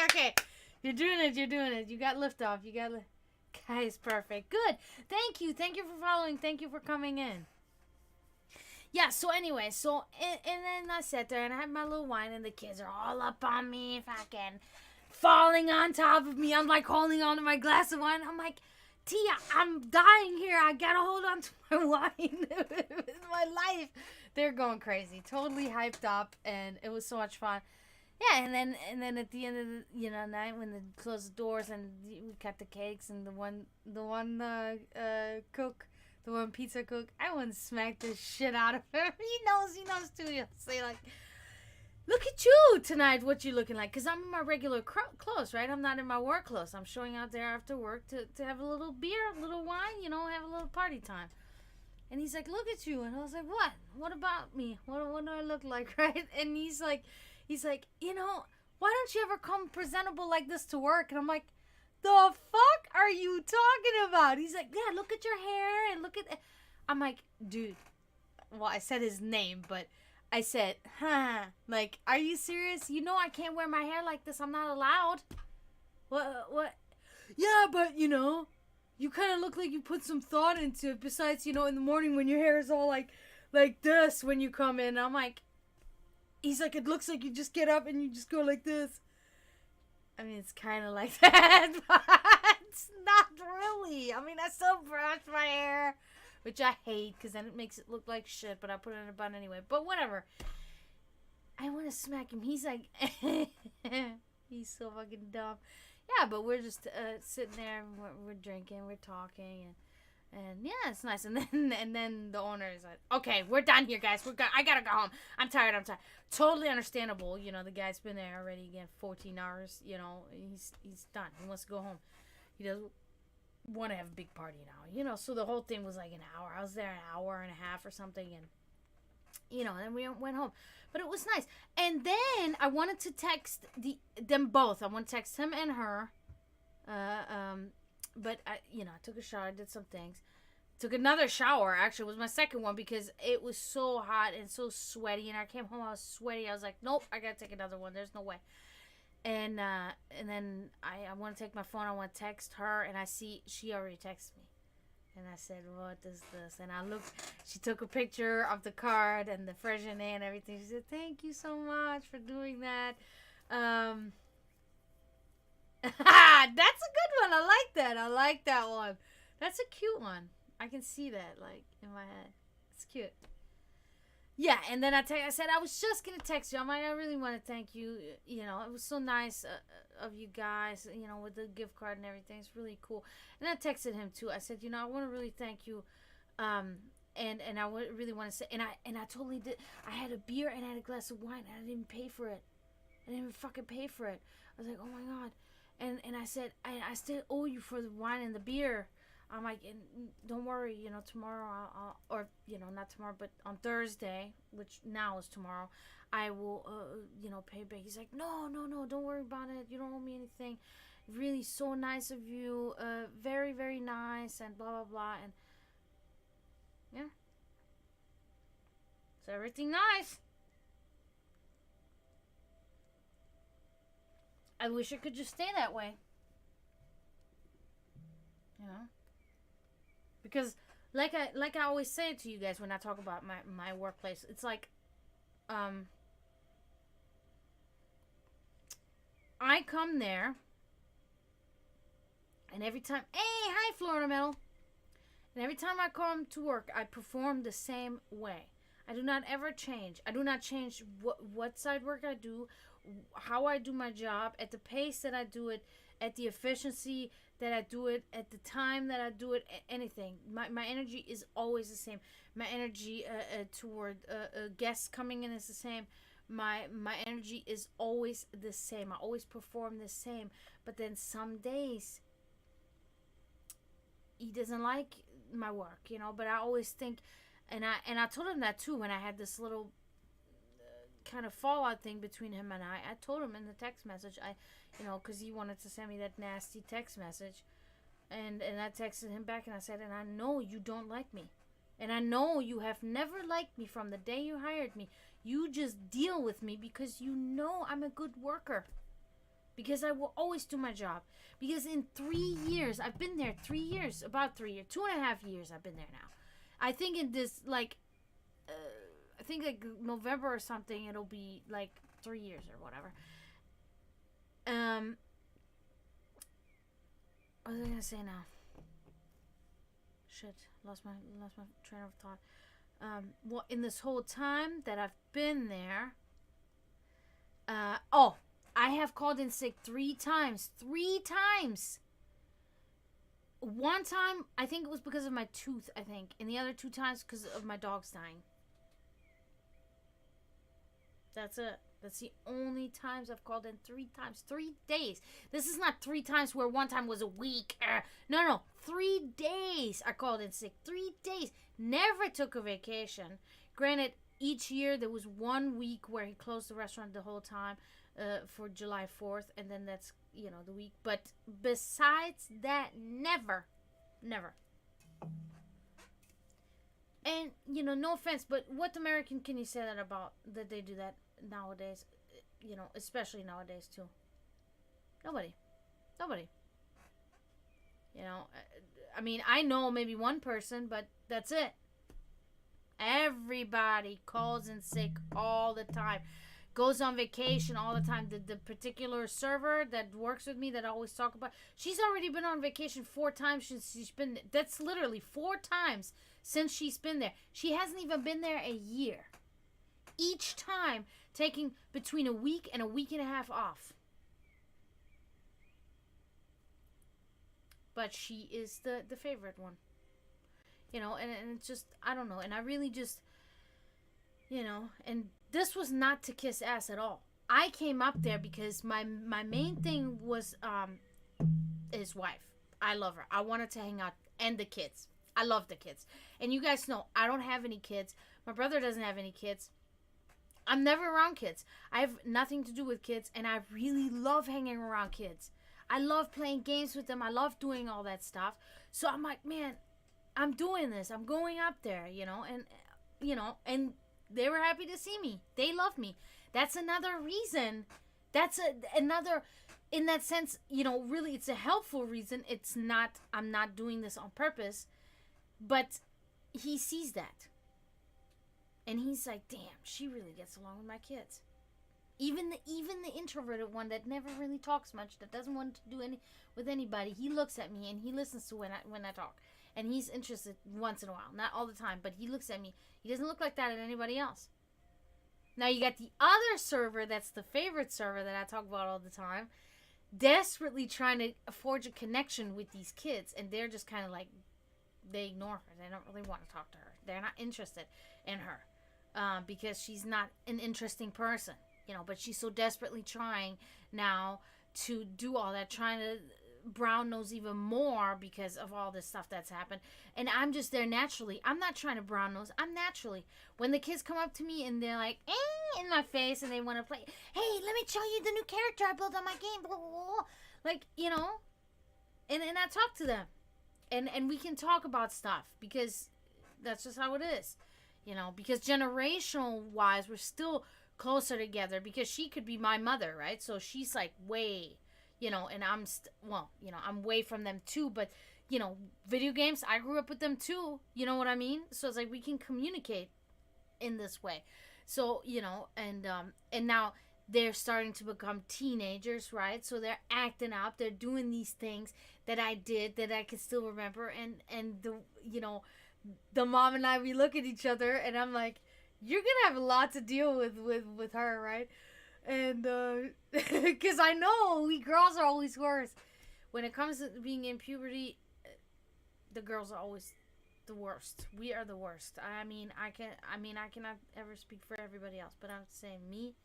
Okay. You're doing it. You got liftoff. Kai is perfect. Good. Thank you for following. Thank you for coming in. Yeah, so anyway, and then I sat there and I had my little wine, and the kids are all up on me, fucking falling on top of me. I'm like holding on to my glass of wine. I'm like, Tia, I'm dying here. I gotta hold on to my wine. It's my life. They're going crazy, totally hyped up, and it was so much fun. Yeah, and then at the end of the night when they close the doors and we cut the cakes and cook, the one pizza cook, I wouldn't smack the shit out of him. He knows too. He'll say like, "Look at you tonight. What you looking like?" Because I'm in my regular clothes, right? I'm not in my work clothes. I'm showing out there after work to have a little beer, a little wine, have a little party time. And he's like, "Look at you," and I was like, "What? What about me? What do I look like, right?" And he's like, "Why don't you ever come presentable like this to work?" And I'm like, "The fuck are you talking about?" He's like, "Yeah, look at your hair and look at." I'm like, "Dude," well, I said his name, but I said, like, "Are you serious? You know I can't wear my hair like this. I'm not allowed." What? Yeah, but you kind of look like you put some thought into it. Besides, in the morning when your hair is all like this when you come in. I'm like, he's like, "It looks like you just get up and you just go like this." I mean, it's kind of like that, but it's not really. I mean, I still brush my hair, which I hate because then it makes it look like shit, but I put it in a bun anyway. But whatever. I want to smack him. He's like, he's so fucking dumb. Yeah, but we're just sitting there, and we're drinking, we're talking, and yeah, it's nice. And then the owner is like, "Okay, we're done here, guys. I gotta go home. I'm tired. Totally understandable. The guy's been there already again 14 hours. He's done. He wants to go home. He doesn't want to have a big party now. So the whole thing was like an hour. I was there an hour and a half or something, and then we went home. But it was nice. And then I wanted to text them both. I want to text him and her. But I took a shower, did some things. Took another shower, actually. It was my second one because it was so hot and so sweaty. And I came home, I was sweaty. I was like, nope, I got to take another one. There's no way. And then I want to take my phone. I want to text her. And I see she already texted me. And I said, "What is this?" And I looked. She took a picture of the card and the Frisian and everything. She said, "Thank you so much for doing that." That's a good one. I like that. I like that one. That's a cute one. I can see that, like, in my head. It's cute. Yeah, and then I said, "I was just going to text you. I'm like, I really want to thank you. It was so nice of you guys, with the gift card and everything. It's really cool." And I texted him, too. I said, "I want to really thank you. And I really want to say," and I totally did. I had a beer and I had a glass of wine and I didn't pay for it. I didn't even fucking pay for it. I was like, "Oh, my God." And I said, I still owe you for the wine and the beer. I'm like, "And don't worry, tomorrow I'll or, not tomorrow, but on Thursday, which now is tomorrow, I will, pay back." He's like, "No, don't worry about it. You don't owe me anything. Really so nice of you. Very, very nice," and blah, blah, blah. And, yeah. So everything nice. I wish it could just stay that way. Because like I always say to you guys when I talk about my workplace, it's like I come there and every time, hey, hi Florida Metal. And every time I come to work, I perform the same way. I do not ever change. I do not change what side work I do, how I do my job, at the pace that I do it, at the efficiency that I do it, at the time that I do it, anything. My energy is always the same. My energy toward guests coming in is the same. My energy is always the same. I always perform the same. But then some days he doesn't like my work, but I always think, and I told him that too when I had this little kind of fallout thing between him and I told him in the text message, because he wanted to send me that nasty text message, and I texted him back and I said, "And I know you don't like me, and I know you have never liked me from the day you hired me. You just deal with me because you know I'm a good worker, because I will always do my job, because in 3 years, I've been there 3 years, about 3 years, 2.5 years I've been there now. I think in this, like November or something, it'll be like 3 years or whatever. What was I gonna say now? Shit, lost my train of thought. Well, in this whole time that I've been there, I have called in sick 3 times. 3 times. One time, I think it was because of my tooth, I think. And the other 2 times because of my dogs dying. That's it. That's the only times I've called in 3 times. 3 days. This is not 3 times where one time was a week. No. 3 days I called in sick. 3 days. Never took a vacation. Granted, each year there was 1 week where he closed the restaurant the whole time for July 4th. And then that's, the week. But besides that, never. Never. And, no offense, but what American can you say that about, that they do that nowadays? Especially nowadays, too. Nobody. I mean, I know maybe one person, but that's it. Everybody calls in sick all the time. Goes on vacation all the time. The particular server that works with me that I always talk about, she's already been on vacation 4 times since she's been, that's literally 4 times since she's been there. She hasn't even been there a year. Each time taking between a week and a week and a half off. But she is the favorite one. And it's just, I don't know. And I really just, and this was not to kiss ass at all. I came up there because my main thing was his wife. I love her. I wanted to hang out. And the kids. I love the kids. And you guys know, I don't have any kids. My brother doesn't have any kids. I'm never around kids. I have nothing to do with kids. And I really love hanging around kids. I love playing games with them. I love doing all that stuff. So I'm like, man, I'm doing this. I'm going up there, and they were happy to see me. They love me. That's another reason. That's another, in that sense, really it's a helpful reason. It's not, I'm not doing this on purpose, but he sees that. And he's like, damn, she really gets along with my kids. Even the introverted one that never really talks much, that doesn't want to do with anybody, he looks at me and he listens to when I talk. And he's interested once in a while. Not all the time, but he looks at me. He doesn't look like that at anybody else. Now you got the other server that's the favorite server that I talk about all the time, desperately trying to forge a connection with these kids. And they're just kind of like, they ignore her. They don't really want to talk to her. They're not interested in her because she's not an interesting person. But she's so desperately trying now to do all that, trying to brown nose even more because of all this stuff that's happened. And I'm just there naturally. I'm not trying to brown nose. I'm naturally. When the kids come up to me and they're like, in my face and they want to play, hey, let me show you the new character I built on my game, blah, blah, blah. Like, and I talk to them. And we can talk about stuff because that's just how it is. Because generational wise, we're still closer together because she could be my mother, right? So she's like way, and I'm I'm way from them too, but video games, I grew up with them too, you know what I mean? So it's like we can communicate in this way. So, and now they're starting to become teenagers, right? So they're acting out, they're doing these things that I did that I can still remember, and the mom and I, we look at each other and I'm like, you're gonna have a lot to deal with her, right? And because I know we girls are always worse when it comes to being in puberty. The girls are always the worst. We are the worst. I cannot ever speak for everybody else, but I'm saying me.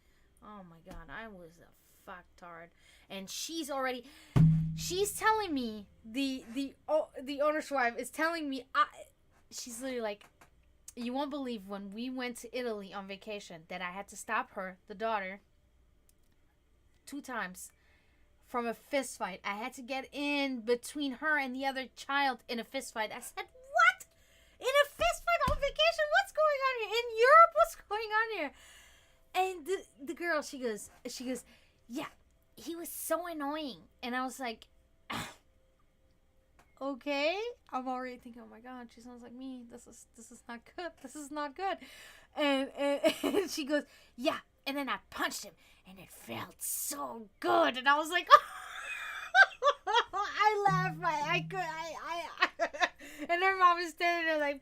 Oh my god, I was a fucktard. And she's telling me, the owner's wife is telling me, she's literally like, you won't believe when we went to Italy on vacation that I had to stop her, the daughter, 2 times from a fist fight. I had to get in between her and the other child in a fist fight. I said, what? In a fist fight on vacation? What's going on here? In Europe? What's going on here? And the girl, she goes, yeah, he was so annoying. And I was like, okay. I'm already thinking, oh my god, she sounds like me. This is not good. This is not good. And she goes, yeah. And then I punched him, and it felt so good. And I was like, I laughed. And her mom is standing there like,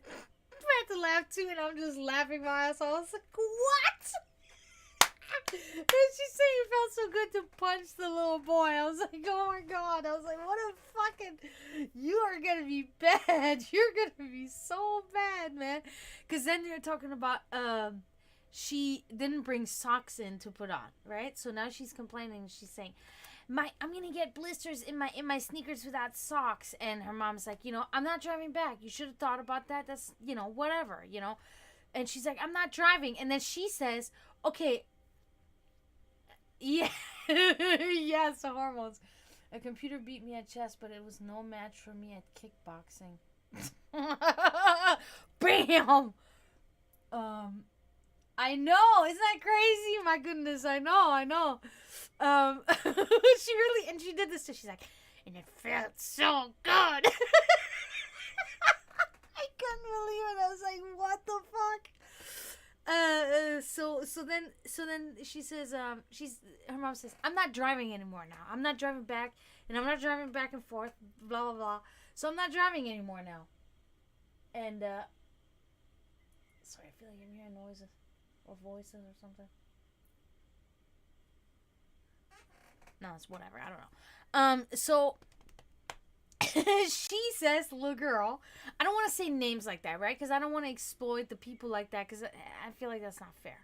had to laugh too, and I'm just laughing my ass off. I was like, what? And she said it felt so good to punch the little boy. I was like, oh my god. I was like, what a fucking... You are going to be bad. You're going to be so bad, man. Because then they're talking about... she didn't bring socks in to put on, right? So now she's complaining. She's saying, I'm gonna get blisters in my sneakers without socks. And her mom's like, I'm not driving back. You should have thought about that. That's, whatever, And she's like, I'm not driving. And then she says, okay, yeah, yes, the hormones. A computer beat me at chess, but it was no match for me at kickboxing. Bam! I know, isn't that crazy? My goodness, I know. She really, and she did this too. She's like, and it felt so good. I couldn't believe it. I was like, what the fuck? So then she says, her mom says, I'm not driving anymore now. I'm not driving back, and I'm not driving back and forth, blah, blah, blah. So I'm not driving anymore now. And, sorry, I feel like I'm hearing noises. Or voices or something. No, it's whatever. I don't know. So she says, little girl, I don't want to say names like that, right? Because I don't want to exploit the people like that, because I feel like that's not fair.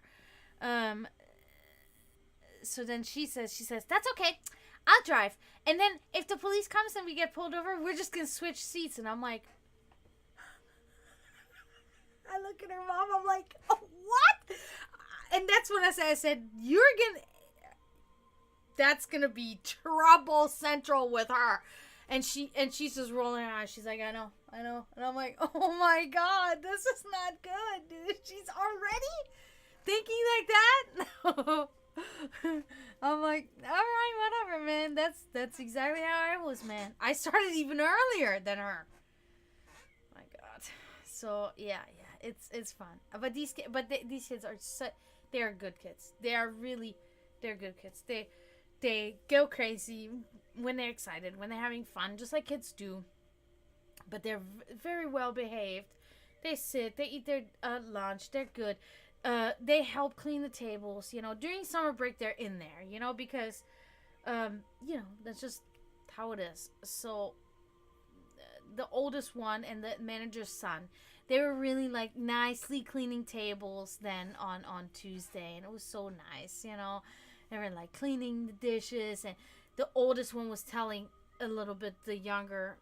So then she says, that's okay. I'll drive. And then if the police comes and we get pulled over, we're just going to switch seats. And I'm like, I look at her mom, I'm like, oh, what? And that's when I said, that's gonna be trouble central with her. And she's just rolling her eyes. She's like, I know. And I'm like, oh my god, this is not good, dude. She's already thinking like that? I'm like, alright, whatever, man. That's exactly how I was, man. I started even earlier than her. My god. So yeah. It's fun, but these kids are they are good kids. They're good kids. They go crazy when they're excited, when they're having fun, just like kids do. But they're very well behaved. They sit, they eat their lunch. They're good. They help clean the tables. During summer break they're in there. Because that's just how it is. So the oldest one and the manager's son, they were really like nicely cleaning tables then on Tuesday, and it was so nice, They were like cleaning the dishes, and the oldest one was telling a little bit the younger,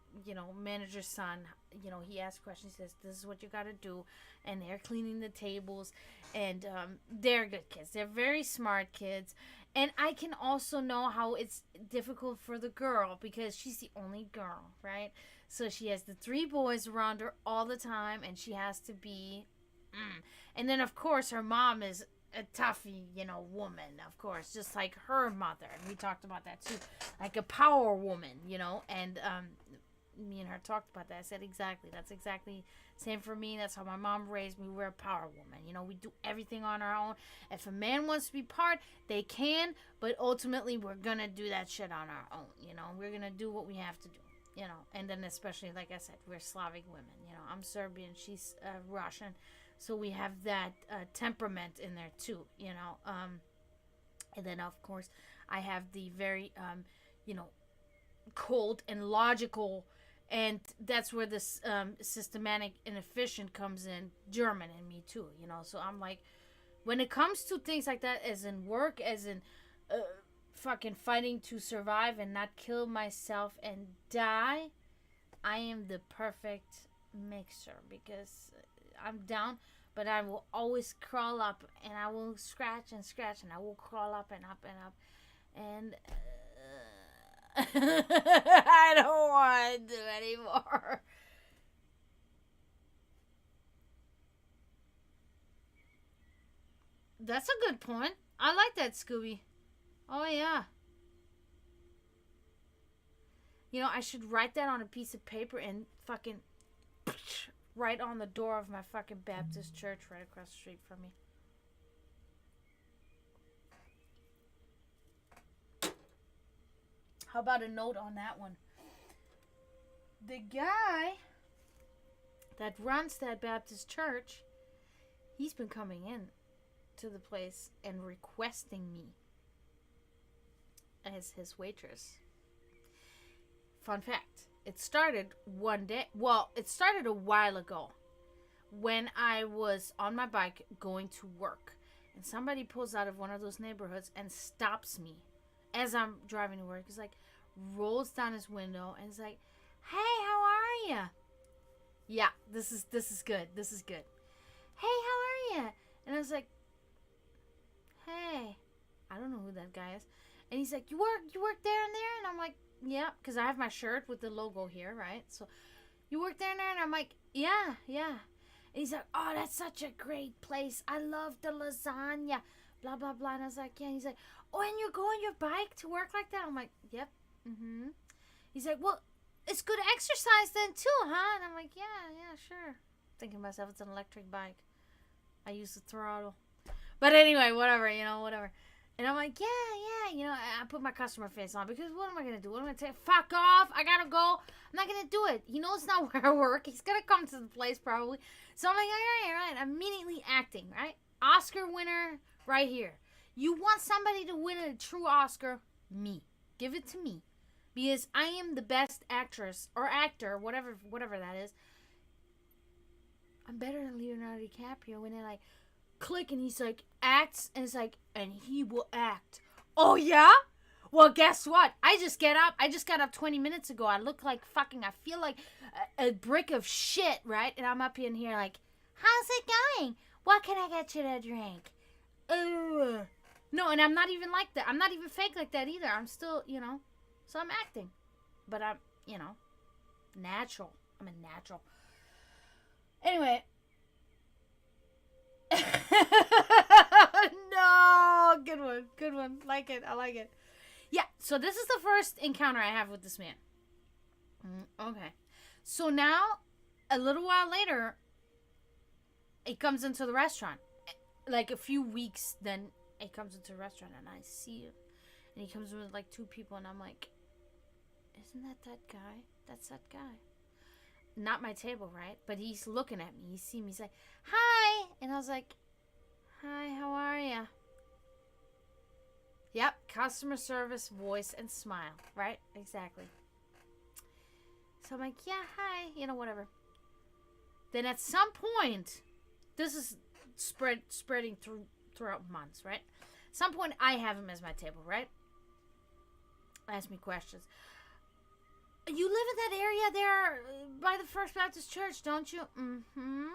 manager's son, he asked questions. He says, this is what you got to do, and they're cleaning the tables, and they're good kids. They're very smart kids, and I can also know how it's difficult for the girl because she's the only girl, right? So she has the 3 boys around her all the time, and she has to be... And then, of course, her mom is a toughy, woman, of course, just like her mother. And we talked about that, too. Like a power woman, And me and her talked about that. I said, exactly. That's exactly same for me. That's how my mom raised me. We're a power woman. We do everything on our own. If a man wants to be part, they can. But ultimately, we're going to do that shit on our own, We're going to do what we have to do. And then especially, like I said, we're Slavic women. I'm Serbian, she's Russian, so we have that temperament in there too. And then of course I have the very cold and logical, and that's where this systematic and efficient comes in, German in me too. So I'm like, when it comes to things like that, as in work, as in fucking fighting to survive and not kill myself and die, I am the perfect mixer, because I'm down, but I will always crawl up, and I will scratch, and I will crawl up and up and up, and I don't want to do anymore. That's a good point. I like that, Scooby. Oh, yeah. I should write that on a piece of paper and fucking right on the door of my fucking Baptist church right across the street from me. How about a note on that one? The guy that runs that Baptist church, he's been coming in to the place and requesting me as his waitress. Fun fact, it started one day, well, it started a while ago when I was on my bike going to work, and somebody pulls out of one of those neighborhoods and stops me as I'm driving to work. He's like, rolls down his window and is like, "Hey, how are you?" Yeah, this is good. This is good. "Hey, how are you?" And I was like, "Hey," I don't know who that guy is. And he's like, you work there and there?" And I'm like, "Yeah," because I have my shirt with the logo here, right? So, "You work there and there?" And I'm like, "Yeah." And he's like, "Oh, that's such a great place. I love the lasagna, blah, blah, blah." And I was like, "Yeah." And he's like, "Oh, and you're going your bike to work like that?" I'm like, "Yep." Mm-hmm. He's like, "Well, it's good exercise then too, huh?" And I'm like, yeah, sure. Thinking to myself, it's an electric bike. I use the throttle. But anyway, whatever. And I'm like, yeah. I put my customer face on because what am I going to do? What am I going to say? Fuck off. I got to go. I'm not going to do it. He knows it's not where I work. He's going to come to the place probably. So I'm like, all right. Immediately acting, right? Oscar winner right here. You want somebody to win a true Oscar? Me. Give it to me. Because I am the best actress or actor, whatever that is. I'm better than Leonardo DiCaprio when they like click and he's like acts and it's like, and he will act. Oh yeah? Well, guess what? I just got up 20 minutes ago. I look like fucking, I feel like a brick of shit, right? And I'm up in here like, "How's it going? What can I get you to drink?" No, and I'm not even like that. I'm not even fake like that either. I'm still, so I'm acting. But I'm, natural. I'm a natural. Anyway. No, good one. Like it. I like it. Yeah, so this is the first encounter I have with this man. Okay. So now, a little while later, he comes into the restaurant. Like a few weeks, then he comes into the restaurant and I see him. And he comes with like two people and I'm like, "Isn't that guy? That's that guy." Not my table, right? But he's looking at me. He sees me. He's like, "Hi." And I was like, "Hi, how are you?" Yep, customer service, voice, and smile, right? Exactly. So I'm like, "Yeah, hi," whatever. Then at some point, this is spreading throughout months, right? At some point, I have him as my table, right? Ask me questions. "You live in that area there by the First Baptist Church, don't you?" "Mm-hmm."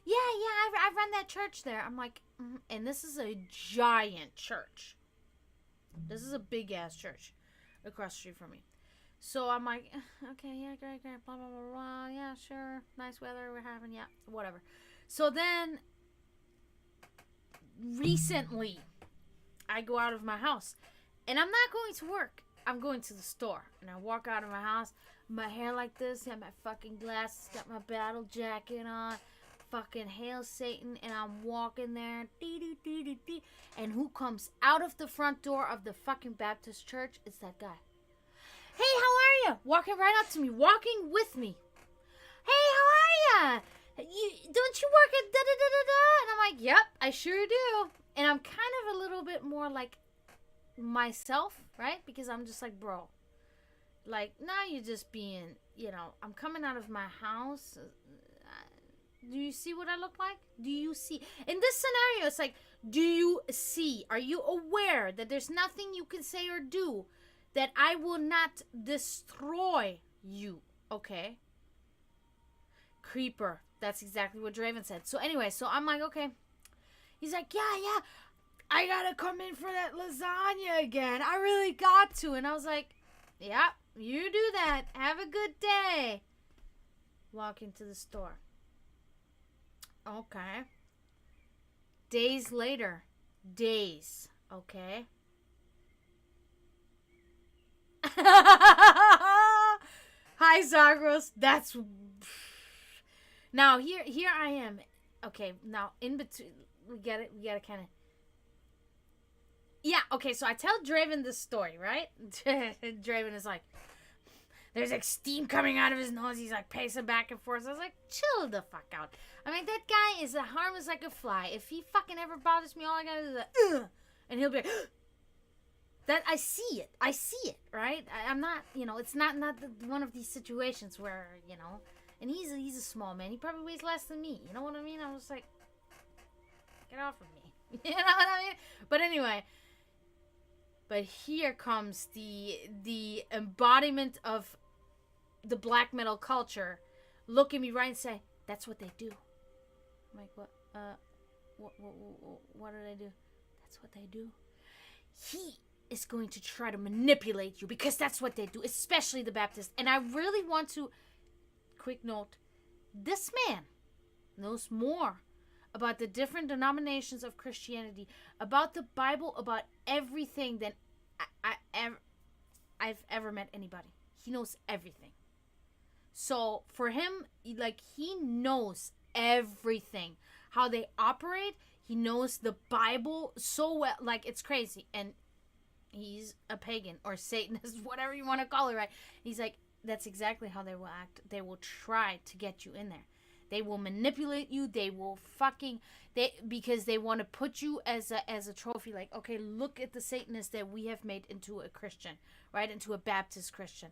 Yeah, I run that church there." I'm like, and this is a giant church. This is a big-ass church across the street from me. So I'm like, "Okay, yeah, great, blah, blah, blah, blah. Yeah, sure. Nice weather we're having. Yeah, whatever." So then, recently, I go out of my house. And I'm not going to work. I'm going to the store. And I walk out of my house, my hair like this, have my fucking glasses, got my battle jacket on, fucking hail Satan, and I'm walking there, dee. And who comes out of the front door of the fucking Baptist church? It's that guy. "Hey, how are you?" Walking right up to me, walking with me. "Hey, how are you? Don't you work at da-da-da-da-da?" And I'm like, "Yep, I sure do." And I'm kind of a little bit more like myself, right? Because I'm just like, bro, like, now you're just being, I'm coming out of my house. Do you see what I look like? Do you see? In this scenario, it's like, do you see? Are you aware that there's nothing you can say or do that I will not destroy you? Okay? Creeper. That's exactly what Draven said. So anyway, so I'm like, okay. He's like, yeah. I gotta come in for that lasagna again. I really got to. And I was like, "Yep, you do that. Have a good day." Walk into the store. Okay. Days later. Okay. Hi, Zagros. That's... Now, here I am. Okay, now, in between... We gotta kind of... Yeah, okay, so I tell Draven this story, right? Draven is like, There's like steam coming out of his nose. He's like pacing back and forth. I was like, chill the fuck out. I mean, that guy is harmless like a fly. If he fucking ever bothers me, all I gotta do is like, ugh, and he'll be like, that I see it. I see it, right? I'm not, it's not one of these situations where, and he's a small man. He probably weighs less than me. You know what I mean? I was like, get off of me. You know what I mean? But anyway, here comes the embodiment of the black metal culture. Look at me right and say, that's what they do. I'm like, what? What do they do? That's what they do. He is going to try to manipulate you because that's what they do, especially the Baptists. And I really want to, quick note, this man knows more about the different denominations of Christianity, about the Bible, about everything than I've ever met anybody. He knows everything. So for him, like, he knows everything. How they operate. He knows the Bible so well. Like, it's crazy. And he's a pagan or Satanist, whatever you want to call it, right? He's like, that's exactly how they will act. They will try to get you in there. They will manipulate you. They will because they want to put you as a trophy. Like, okay, look at the Satanist that we have made into a Christian, right? Into a Baptist Christian.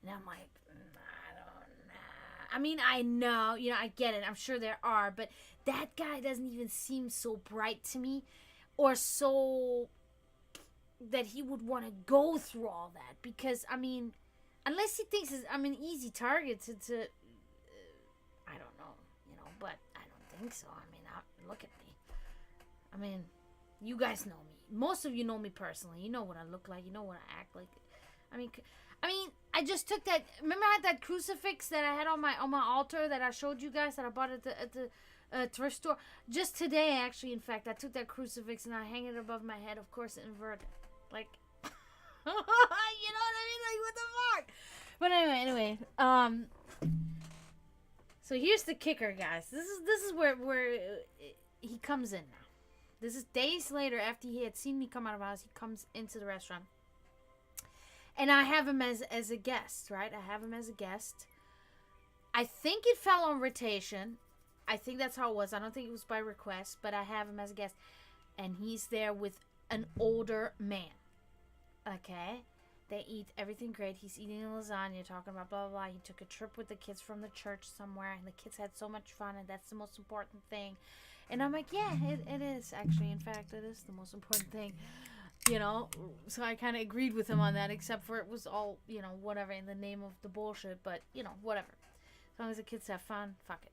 And I'm like, I don't know. I mean, I know, I get it. I'm sure there are, but that guy doesn't even seem so bright to me, or so that he would want to go through all that. Because, I mean, unless he thinks I'm an easy target to I don't know, but I don't think so. I mean, look at me. I mean, you guys know me. Most of you know me personally. You know what I look like. You know what I act like. I mean, I just took that. Remember, I had that crucifix that I had on my altar that I showed you guys that I bought at the thrift store just today. Actually, in fact, I took that crucifix and I hang it above my head. Of course, inverted. Like, you know what I mean? Like, what the fuck? But anyway. So here's the kicker, guys. This is where he comes in now. This is days later after he had seen me come out of the house. He comes into the restaurant. And I have him as a guest, right? I have him as a guest. I think it fell on rotation. I think that's how it was. I don't think it was by request, but I have him as a guest. And he's there with an older man. Okay? They eat everything great. He's eating lasagna, talking about blah, blah, blah. He took a trip with the kids from the church somewhere, and the kids had so much fun, and that's the most important thing. And I'm like, yeah, it is, actually. In fact, it is the most important thing. So I kind of agreed with him on that, except for it was all, whatever, in the name of the bullshit. But, whatever. As long as the kids have fun, fuck it.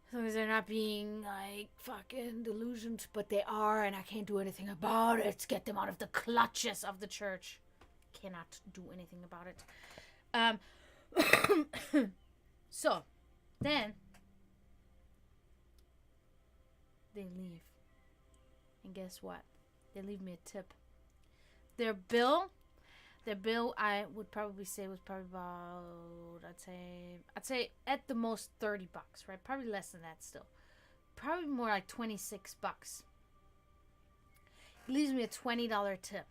As long as they're not being, like, fucking delusioned. But they are, and I can't do anything about it. Get them out of the clutches of the church. Cannot do anything about it. So, then, they leave. And guess what? They leave me a tip. Their bill, I would probably say was probably about, I'd say at the most $30, right? Probably less than that still. Probably more like $26. He leaves me a $20 tip.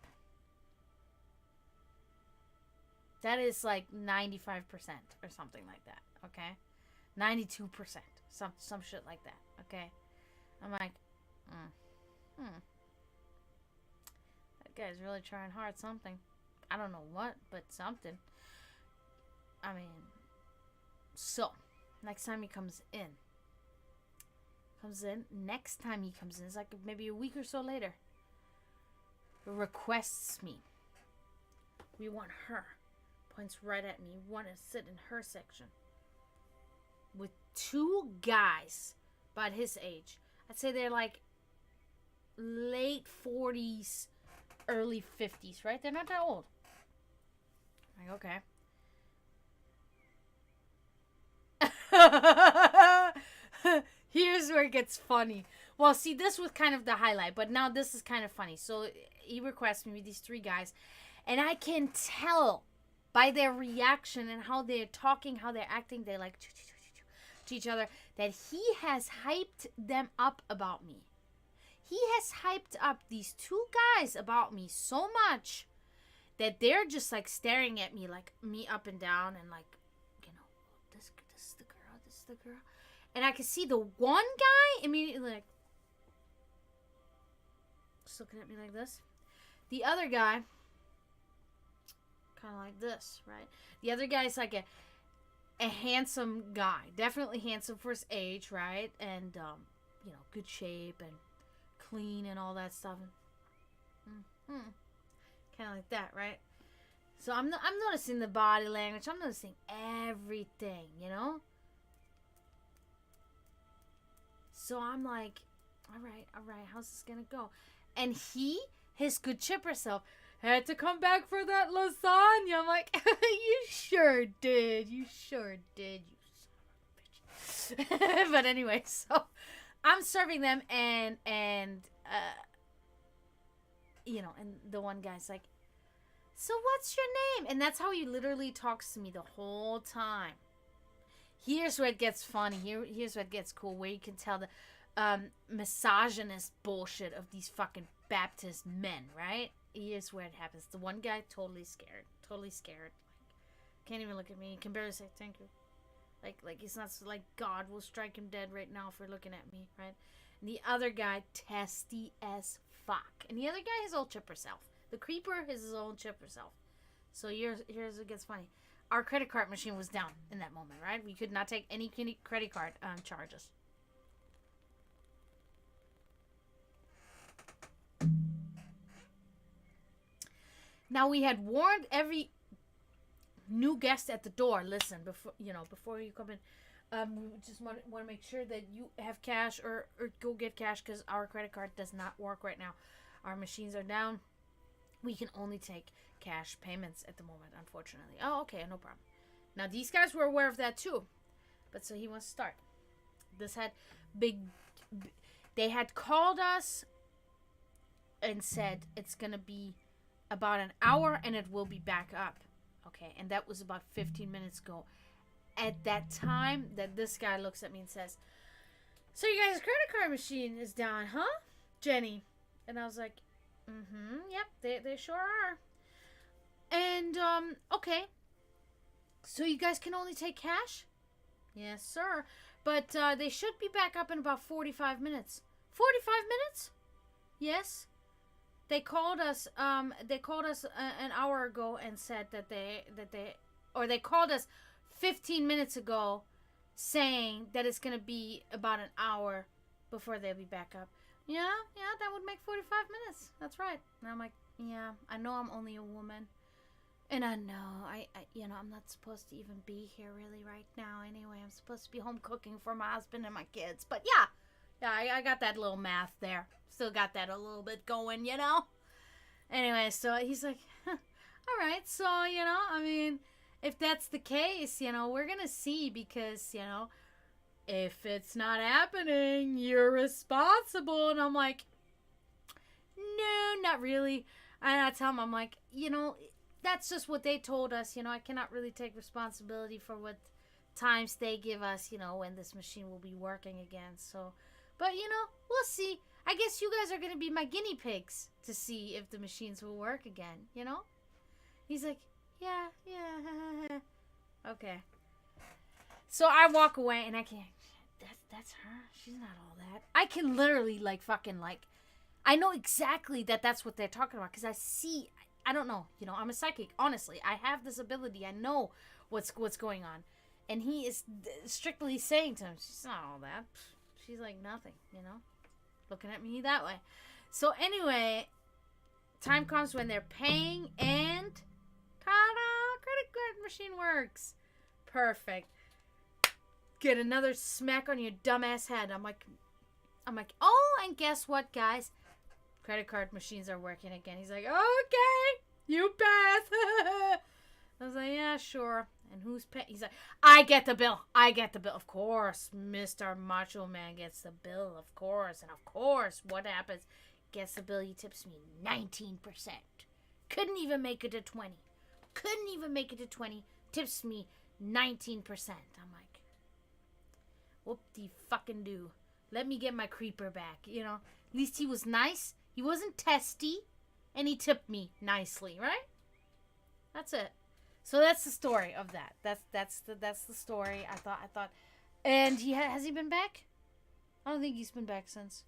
That is like 95% or something like that, okay? 92%, some shit like that, okay? I'm like, that guy's really trying hard something. I don't know what, but something. I mean, so, next time he comes in, next time he comes in, it's like maybe a week or so later, requests me. We want her. Points right at me. Want to sit in her section. With two guys about his age. I'd say they're like late 40s, early 50s, right? They're not that old. Like, okay. Here's where it gets funny. Well, see, this was kind of the highlight, but now this is kind of funny. So he requests me with these three guys, and I can tell by their reaction and how they're talking, how they're acting, they're like to each other, that he has hyped them up about me. He has hyped up these two guys about me so much that they're just like staring at me, like me up and down, and like, this is the girl, this is the girl. And I could see the one guy immediately like, just looking at me like this. The other guy, kind of like this, right? The other guy's like a handsome guy. Definitely handsome for his age, right? And, good shape and clean and all that stuff. Kind of like that, right? So I'm noticing the body language. I'm noticing everything, So I'm like, all right, how's this gonna go? And his good chipper self, had to come back for that lasagna. I'm like, you sure did, you son of a bitch. But anyway, so I'm serving them, and the one guy's like, so what's your name? And that's how he literally talks to me the whole time. Here's where it gets funny. Here's where it gets cool, where you can tell the misogynist bullshit of these fucking Baptist men, right? Here's where it happens. The one guy totally scared. Like, can't even look at me. He can barely say thank you. Like it's not like God will strike him dead right now for looking at me, right? And the other guy, testy as fuck. And the other guy, his old chipper self. The creeper is his old chipper self. So here's what gets funny. Our credit card machine was down in that moment, right? We could not take any credit card charges. Now, we had warned every new guest at the door, listen, before you come in, we just want to make sure that you have cash or go get cash, because our credit card does not work right now. Our machines are down. We can only take cash payments at the moment, unfortunately. Oh, okay, no problem. Now, these guys were aware of that too. But so he wants to start. This had they had called us and said it's going to be about an hour and it will be back up. Okay, and that was about 15 minutes ago. At that time, that this guy looks at me and says, so you guys' credit card machine is down, huh, Jenny? And I was like, yep, they sure are. And, okay. So you guys can only take cash? Yes, sir. But they should be back up in about 45 minutes. 45 minutes? Yes. They called us an hour ago and said that they called us 15 minutes ago saying that it's going to be about an hour before they'll be back up. Yeah, that would make 45 minutes. That's right. And I'm like, yeah, I know I'm only a woman. And I know, I'm not supposed to even be here really right now anyway. I'm supposed to be home cooking for my husband and my kids. But yeah, I got that little math there. Still got that a little bit going, Anyway, so he's like, all right, so, if that's the case, we're going to see, because, if it's not happening, you're responsible. And I'm like, no, not really. And I tell him, I'm like, that's just what they told us. I cannot really take responsibility for what times they give us, when this machine will be working again. So, but, we'll see. I guess you guys are going to be my guinea pigs to see if the machines will work again, He's like, yeah. Okay. So I walk away and I can't. That's her. She's not all that. I can literally I know exactly that's what they're talking about, because I see. I don't know. I'm a psychic. Honestly, I have this ability. I know what's going on, and he is strictly saying to him, she's not all that. She's like nothing. Looking at me that way. So anyway, time comes when they're paying, and ta-da! Credit card machine works. Perfect. Get another smack on your dumbass head. I'm like, oh, and guess what, guys? Credit card machines are working again. He's like, okay, you pass. I was like, yeah, sure. And who's paying? He's like, I get the bill. Of course, Mr. Macho Man gets the bill, of course. And of course, what happens? Gets the bill, he tips me 19%. Couldn't even make it to 20. Tips me 19%. I'm like, whoop-de-fucking-do. Let me get my creeper back, At least he was nice. He wasn't testy. And he tipped me nicely, right? That's it. So that's the story of that. That's the story. I thought, and has he been back? I don't think he's been back since.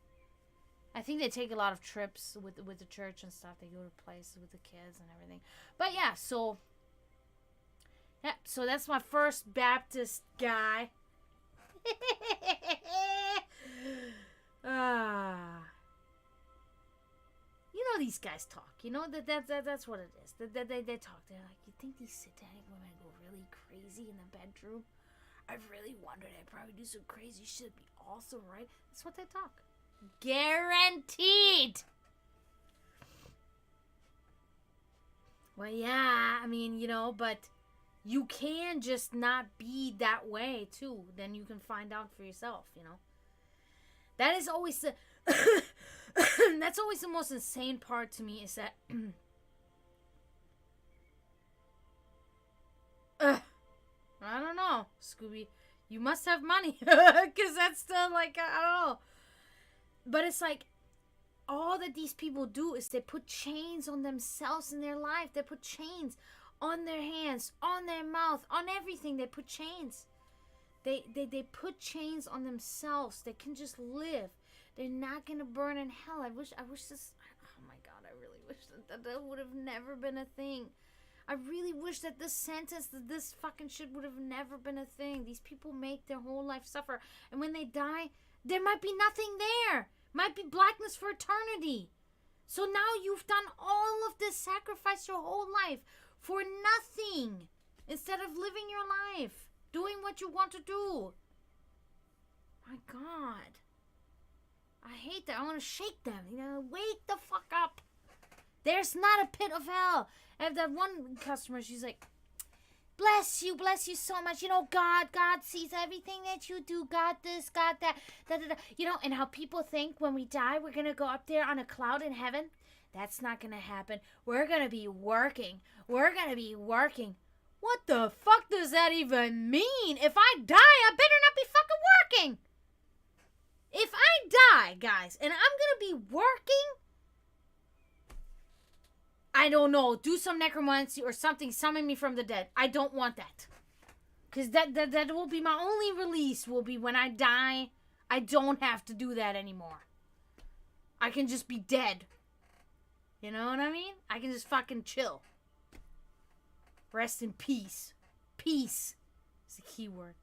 I think they take a lot of trips with the church and stuff. They go to places with the kids and everything. But yeah, so that's my first Baptist guy. You know these guys talk. You know that's what it is. They talk. They're like, you think these satanic women go really crazy in the bedroom? I've really wondered. They probably do some crazy shit. It'd be awesome, right? That's what they talk. Guaranteed. Well, yeah. I mean, you know, but you can just not be that way too. Then you can find out for yourself. You know. That is always the. That's always the most insane part to me is that I don't know, Scooby, you must have money because that's still like I don't know, but it's like all that these people do is they put chains on themselves in their life. They put chains on their hands, on their mouth, on everything. They put chains. They put chains on themselves. They can just live. They're not gonna burn in hell. I wish this. Oh my God! I really wish that would have never been a thing. I really wish that this sentence, that this fucking shit would have never been a thing. These people make their whole life suffer, and when they die, there might be nothing there. Might be blackness for eternity. So now you've done all of this sacrifice your whole life for nothing, instead of living your life, doing what you want to do. My God. I hate that. I want to shake them. You know, wake the fuck up. There's not a pit of hell. I have that one customer. She's like, bless you so much. You know, God sees everything that you do. God this, God that, da da da. You know, and how people think when we die, we're going to go up there on a cloud in heaven. That's not going to happen. We're going to be working. We're going to be working. What the fuck does that even mean? If I die, I better not be fucking working. If I die, guys, and I'm going to be working, I don't know, do some necromancy or something, summon me from the dead. I don't want that. Because that will be my only release, will be when I die. I don't have to do that anymore. I can just be dead. You know what I mean? I can just fucking chill. Rest in peace. Peace is the key word.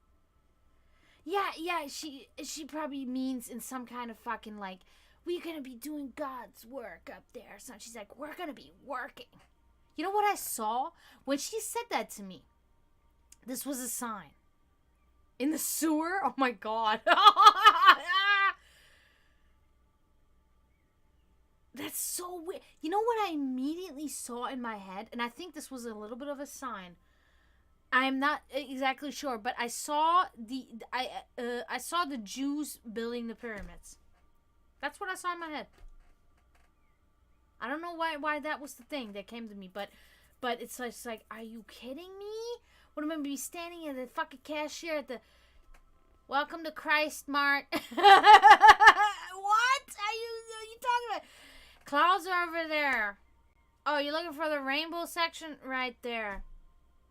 Yeah, she probably means in some kind of fucking like, we're gonna be doing God's work up there. So she's like, we're gonna be working. You know what I saw? When she said that to me, this was a sign. In the sewer? Oh my God. That's so weird. You know what I immediately saw in my head? And I think this was a little bit of a sign. I'm not exactly sure, but I saw I saw the Jews building the pyramids. That's what I saw in my head. I don't know why that was the thing that came to me, but it's like, are you kidding me? What am I gonna be standing at the fucking cashier at the Welcome to Christ Mart? What are you talking about? Clouds are over there. Oh, you're looking for the rainbow section? Right there.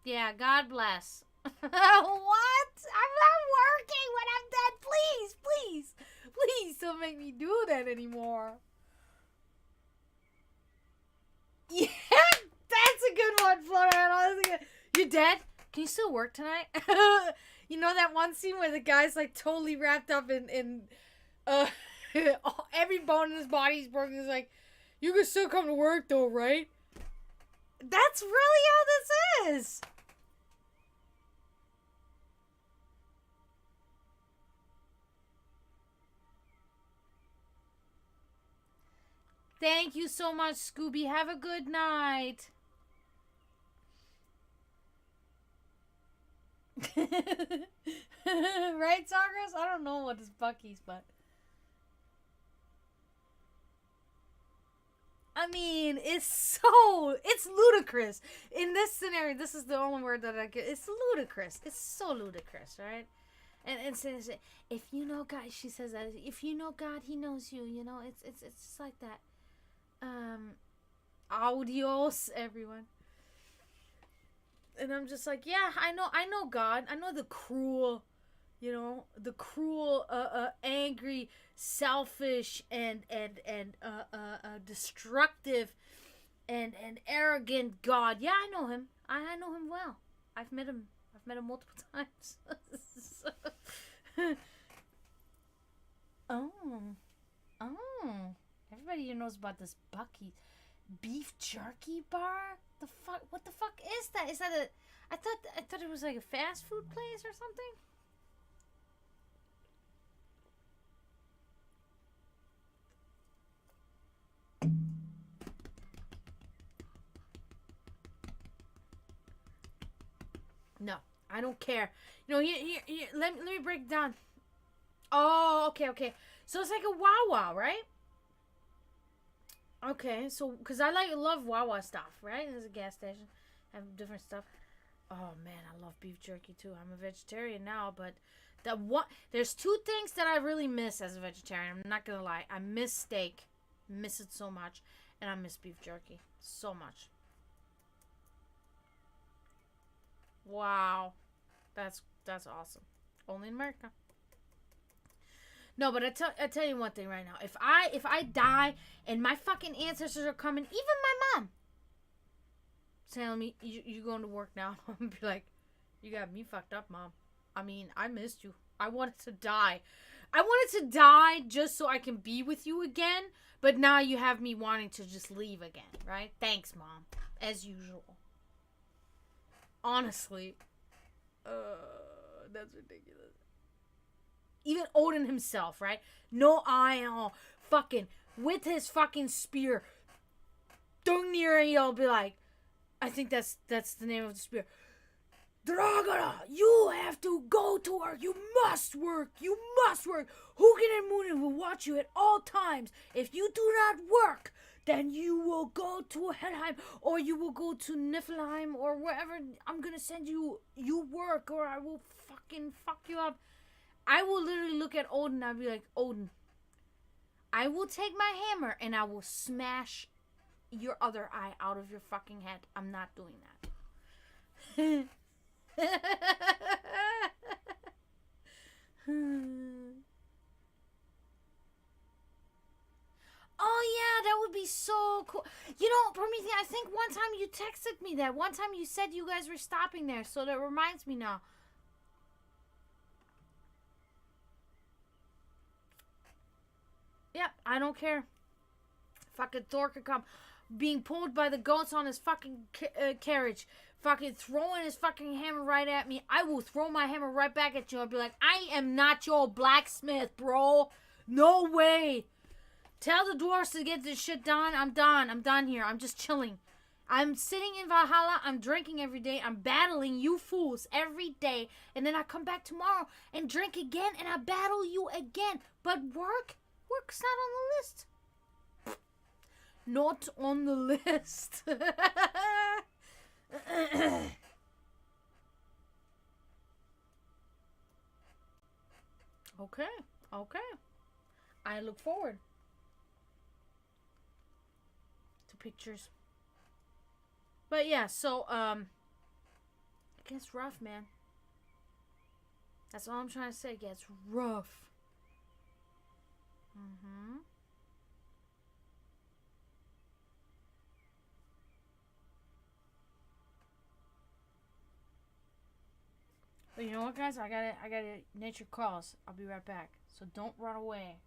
Yeah, God bless. What? I'm not working when I'm dead. Please don't make me do that anymore. Yeah, that's a good one, Florian. You dead? Can you still work tonight? You know that one scene where the guy's like totally wrapped up in every bone in his body is broken. He's like, you can still come to work though, right? That's really how this is. Thank you so much, Scooby. Have a good night. Right, Sagras? I don't know what is Bucky's, but I mean, it's ludicrous. In this scenario, this is the only word that I get. It's ludicrous. It's so ludicrous, right? And says, if you know God, she says that, if you know God, he knows you, you know, it's just like that. Audios, everyone. And I'm just like, yeah, I know God. I know the cruel, angry, selfish, and destructive, and arrogant God. Yeah, I know him. I know him well. I've met him. I've met him multiple times. Oh, oh! Everybody here knows about this Bucky beef jerky bar. The fuck? What the fuck is that? Is that a? I thought it was like a fast food place or something. No, I don't care. Here, let me break it down. Oh, okay. So it's like a Wawa, right? Okay, so because I love Wawa stuff, right? There's a gas station, have different stuff. Oh man, I love beef jerky too. I'm a vegetarian now, but there's two things that I really miss as a vegetarian. I'm not gonna lie, I miss steak, miss it so much, and I miss beef jerky so much. Wow, that's awesome. Only in America. No, but I tell you one thing right now. If I die and my fucking ancestors are coming, even my mom, telling me you going to work now, I'm gonna be like, you got me fucked up, mom. I mean, I missed you. I wanted to die. I wanted to die just so I can be with you again. But now you have me wanting to just leave again, right? Thanks, mom. As usual. Honestly, that's ridiculous. Even Odin himself, right? No eye and all, fucking with his fucking spear. Dungnir, he'll be like, I think that's the name of the spear. Dragana, you have to go to work. You must work. You must work. Hugin and Moonin will watch you at all times. If you do not work, then you will go to Helheim or you will go to Niflheim or wherever I'm gonna send you. You work or I will fucking fuck you up. I will literally look at Odin and I'll be like, Odin, I will take my hammer and I will smash your other eye out of your fucking head. I'm not doing that. Oh yeah, that would be so cool. Prometheus, I think one time you texted me that. One time you said you guys were stopping there, so that reminds me now. Yep, I don't care. Fucking Thor could come. Being pulled by the goats on his fucking carriage. Fucking throwing his fucking hammer right at me. I will throw my hammer right back at you. I'll be like, I am not your blacksmith, bro. No way. Tell the dwarves to get this shit done. I'm done. I'm done here. I'm just chilling. I'm sitting in Valhalla. I'm drinking every day. I'm battling you fools every day. And then I come back tomorrow and drink again. And I battle you again. But work's not on the list. Not on the list. Okay. I look forward to pictures. But yeah, so it gets rough, man. That's all I'm trying to say. It gets rough. But you know what, guys? I gotta nature calls. I'll be right back. So don't run away.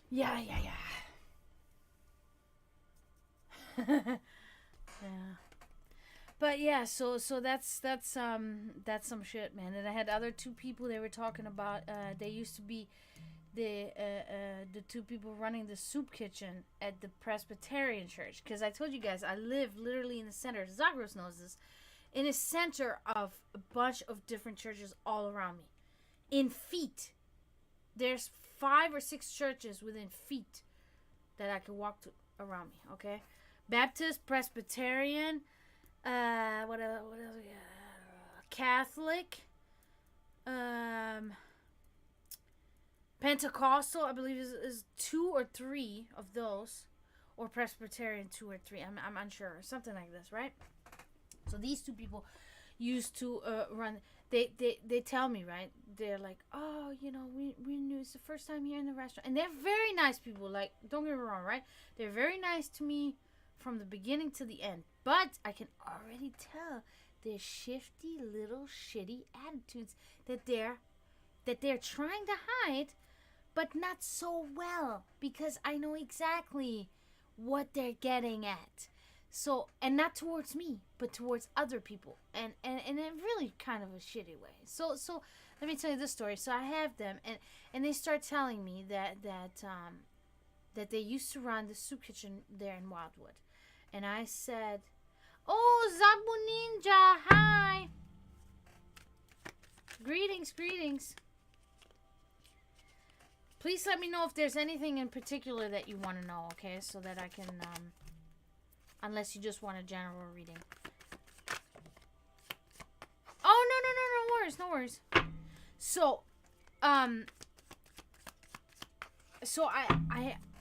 Yeah, yeah, yeah. Yeah. But yeah, so that's some shit, man. And I had other two people they were talking about. They used to be the two people running the soup kitchen at the Presbyterian church. Because I told you guys I live literally in the center. Zagros knows this. In the center of a bunch of different churches all around me. In feet, there's 5 or 6 churches within feet that I could walk to around me. Okay, Baptist, Presbyterian. What else? Catholic, Pentecostal. I believe is 2 or 3 of those, or Presbyterian 2 or 3. I'm unsure, something like this, right? So these two people used to run. They tell me, right? They're like, oh, we knew it's the first time here in the restaurant, and they're very nice people. Like, don't get me wrong, right? They're very nice to me from the beginning to the end. But I can already tell their shifty little shitty attitudes that they're trying to hide, but not so well, because I know exactly what they're getting at. So, and not towards me, but towards other people, and in really kind of a shitty way. So let me tell you this story. So I have them, and they start telling me that they used to run the soup kitchen there in Wildwood. And I said, oh, Zabu Ninja, hi. Greetings. Please let me know if there's anything in particular that you want to know, okay? So that I can, unless you just want a general reading. Oh, no worries. So, I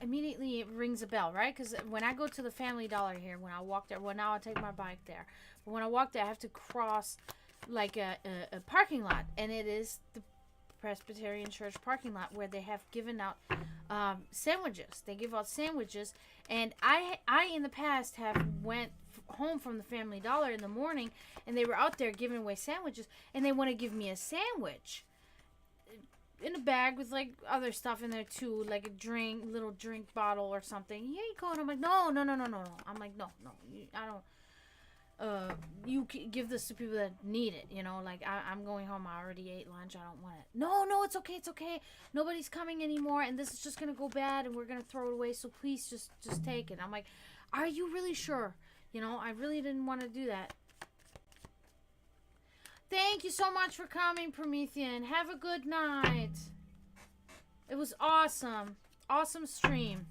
immediately, it rings a bell, right? Because when I go to the Family Dollar here, when I walk there, well, now I take my bike there. But when I walk there, I have to cross like a parking lot, and it is the Presbyterian Church parking lot where they have given out sandwiches. They give out sandwiches, and I in the past have went home from the Family Dollar in the morning, and they were out there giving away sandwiches, and they want to give me a sandwich in a bag with like other stuff in there too, like a little drink bottle or something. Here you go. And I'm like, no. I'm like, no, I don't. You give this to people that need it. Like I'm going home. I already ate lunch. I don't want it. No, it's okay. Nobody's coming anymore, and this is just gonna go bad, and we're gonna throw it away. So please, just take it. I'm like, are you really sure? I really didn't want to do that. Thank you so much for coming, Promethean. Have a good night. It was awesome. Awesome stream.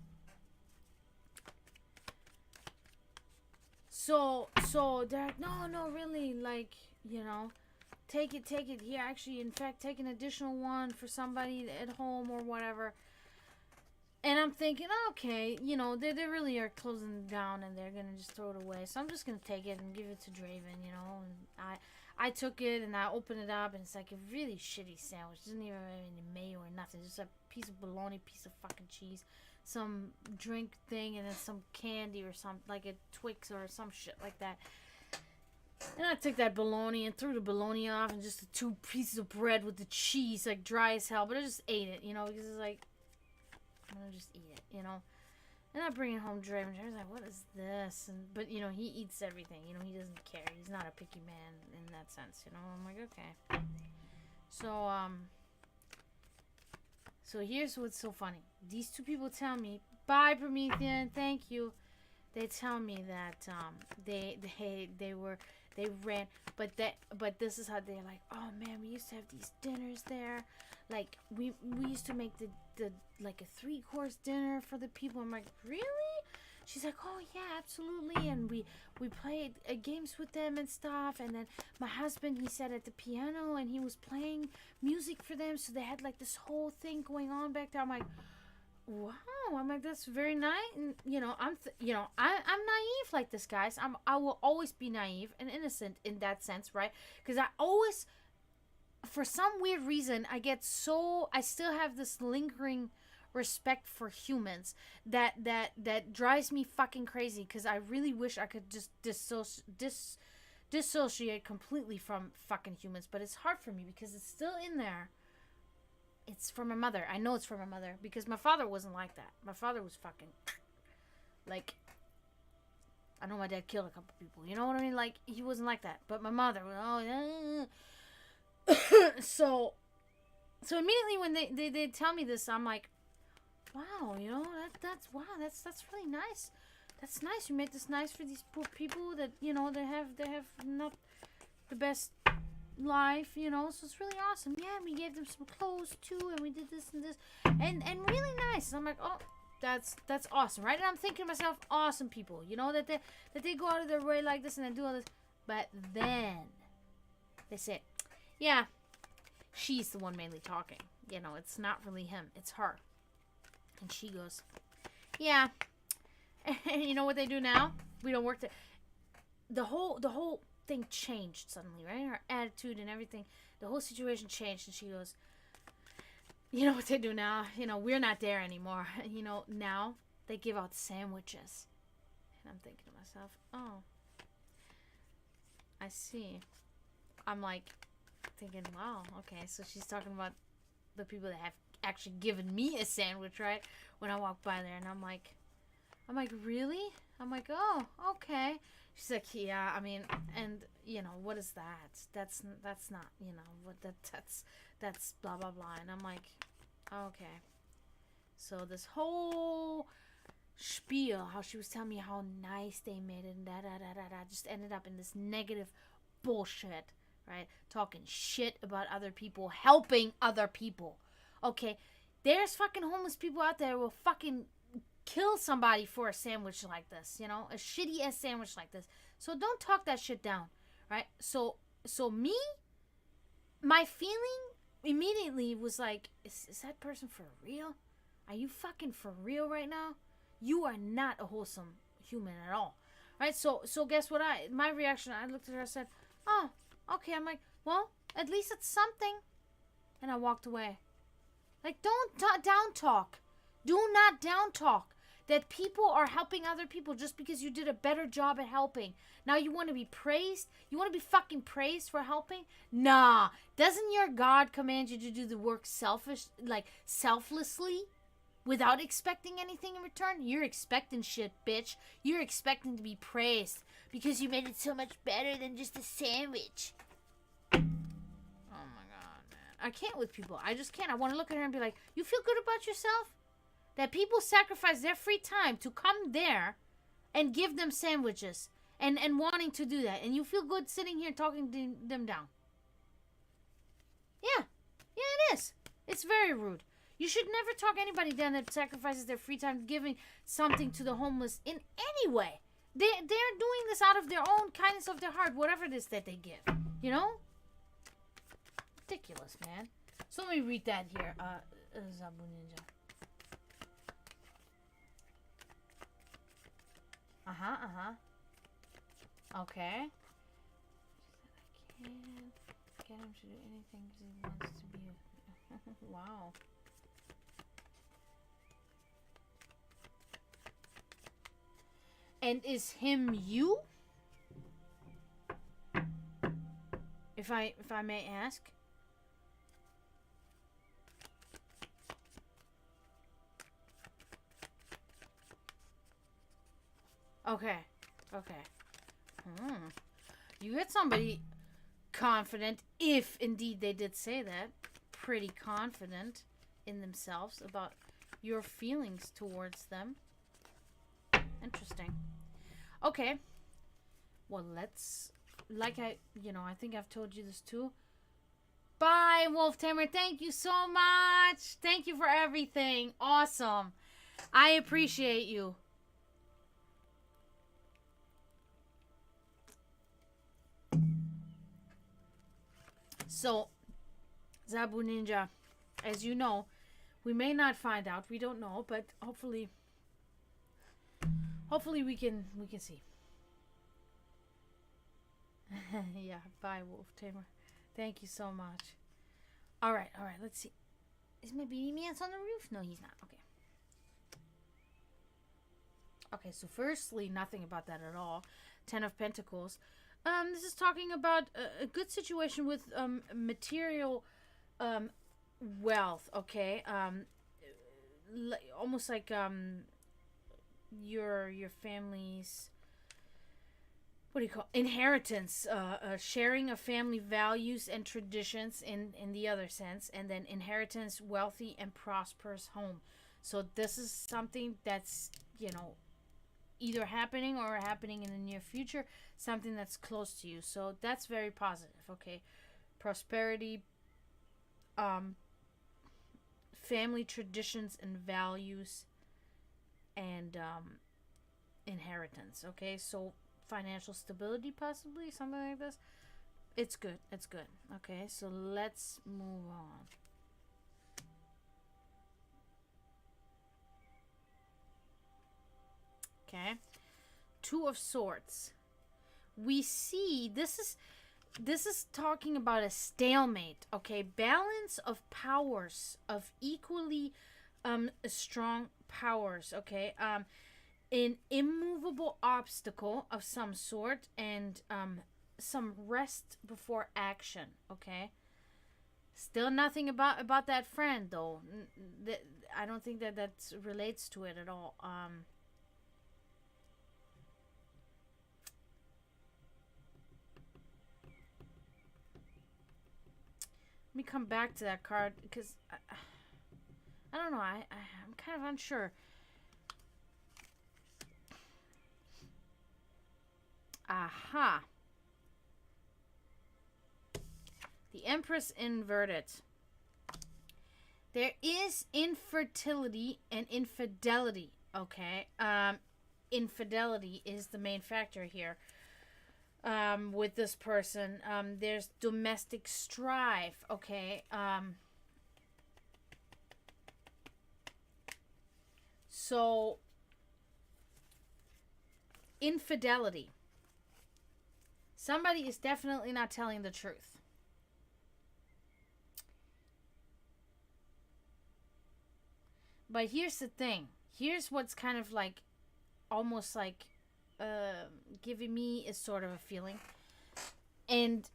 So they're like, no, really, like, take it. Here, actually, in fact, take an additional one for somebody at home or whatever. And I'm thinking, okay, they really are closing down, and they're going to just throw it away. So I'm just going to take it and give it to Draven, and I took it, and I opened it up, and it's like a really shitty sandwich. It doesn't even have any mayo or nothing. Just a piece of bologna, piece of fucking cheese, some drink thing, and then some candy or something, like a Twix or some shit like that. And I took that bologna and threw the bologna off, and just the 2 pieces of bread with the cheese, like dry as hell. But I just ate it, because it's like, I'm gonna just eat it, And I bring it home to Draven. Draven's like, what is this? But he eats everything. He doesn't care. He's not a picky man in that sense, I'm like, okay. So here's what's so funny. These two people tell me, bye, Promethean, thank you. They tell me that they ran, but this is how they're like, oh man, we used to have these dinners there. Like we used to make the like a 3-course dinner for the people. I'm like, really? She's like, oh yeah, absolutely. And we played games with them and stuff. And then my husband, he sat at the piano and he was playing music for them. So they had like this whole thing going on back there. I'm like, wow. I'm like, that's very nice. And I'm naive like this, guys. I will always be naive and innocent in that sense, right? Because I always, for some weird reason, I still have this lingering respect for humans that drives me fucking crazy, because I really wish I could just dissociate completely from fucking humans, but it's hard for me because it's still in there. it's from my mother. I know it's from my mother because my father wasn't like that. My father was fucking like, I know my dad killed a couple people. You know what I mean? Like, he wasn't like that. But my mother was, oh, yeah. So immediately when they tell me this, I'm like, wow, you know, that's really nice. That's nice. You made this nice for these poor people that, you know, they have not the best life, you know. So it's really awesome. Yeah, we gave them some clothes too, and we did this and this, and really nice. And I'm like, oh, that's awesome, right? And I'm thinking to myself, awesome people, you know, that they go out of their way like this and they do all this. But then they say, yeah, she's the one mainly talking. You know, it's not really him, it's her. And she goes, yeah. And you know what they do now? We don't work there. The whole thing changed suddenly, right? Her attitude and everything, the whole situation changed. And she goes, you know what they do now? You know, we're not there anymore. You know, now they give out sandwiches. And I'm thinking to myself, oh, I see. I'm like thinking, wow, okay, so she's talking about the people that have actually given me a sandwich, right? When I walk by there, and I'm like, really? I'm like, oh, okay. She's like, yeah, I mean, and you know, what is that? That's not, you know, what that's blah blah blah. And I'm like, okay. So this whole spiel, how she was telling me how nice they made it and just ended up in this negative bullshit, right? Talking shit about other people, helping other people. Okay, there's fucking homeless people out there who will fucking kill somebody for a sandwich like this, you know, a shitty ass sandwich like this. So don't talk that shit down, right? So me, my feeling immediately was like, is that person for real? Are you fucking for real right now? You are not a wholesome human at all, right? So guess what? My reaction, I looked at her, I said, oh, okay. I'm like, well, at least it's something, and I walked away. Like, don't down talk. Do not down talk that people are helping other people just because you did a better job at helping. Now you want to be praised? You want to be fucking praised for helping? Nah. Doesn't your God command you to do the work selflessly? Without expecting anything in return? You're expecting shit, bitch. You're expecting to be praised because you made it so much better than just a sandwich. Oh my God, man. I can't with people. I just can't. I want to look at her and be like, you feel good about yourself? That people sacrifice their free time to come there and give them sandwiches and wanting to do that. And you feel good sitting here talking them down. Yeah. Yeah, it is. It's very rude. You should never talk anybody down that sacrifices their free time giving something to the homeless in any way. They're doing this out of their own kindness of their heart, whatever it is that they give. You know? Ridiculous, man. So let me read that here. Zabu Ninja. Okay. I can't get him to do anything because he wants to be wow. And is him you? If I may ask. Okay. You get somebody confident, if indeed they did say that, pretty confident in themselves about your feelings towards them. Interesting. Okay. Well, let's, I think I've told you this too. Bye, Wolf Tamer. Thank you so much. Thank you for everything. Awesome. I appreciate you. So, Zabu Ninja, as you know, we may not find out. We don't know, but hopefully we can see. Yeah, bye, Wolf Tamer. Thank you so much. All right. Let's see. Is my baby man's on the roof? No, he's not. Okay, so firstly, nothing about that at all. 10 of Pentacles. This is talking about a good situation with material wealth, okay? Almost like your family's, what do you call, inheritance, sharing of family values and traditions in the other sense, and then inheritance, wealthy and prosperous home. So this is something that's, you know, either happening or happening in the near future, something that's close to you. So that's very positive, okay? Prosperity, family traditions and values, and inheritance, okay? So financial stability, possibly, something like this. It's good. It's good. Okay, so let's move on. Okay. Two of Swords. We see this is talking about a stalemate, okay? Balance of powers, of equally strong powers, okay? An immovable obstacle of some sort, and some rest before action, okay? Still nothing about that friend, though. I don't think that relates to it at all. Let me come back to that card, because I don't know. I'm kind of unsure. Aha. The Empress inverted. There is infertility and infidelity, okay? Infidelity is the main factor here. With this person, there's domestic strife, okay? So, infidelity. Somebody is definitely not telling the truth. But here's the thing. Here's what's kind of like, almost like, giving me a sort of a feeling. And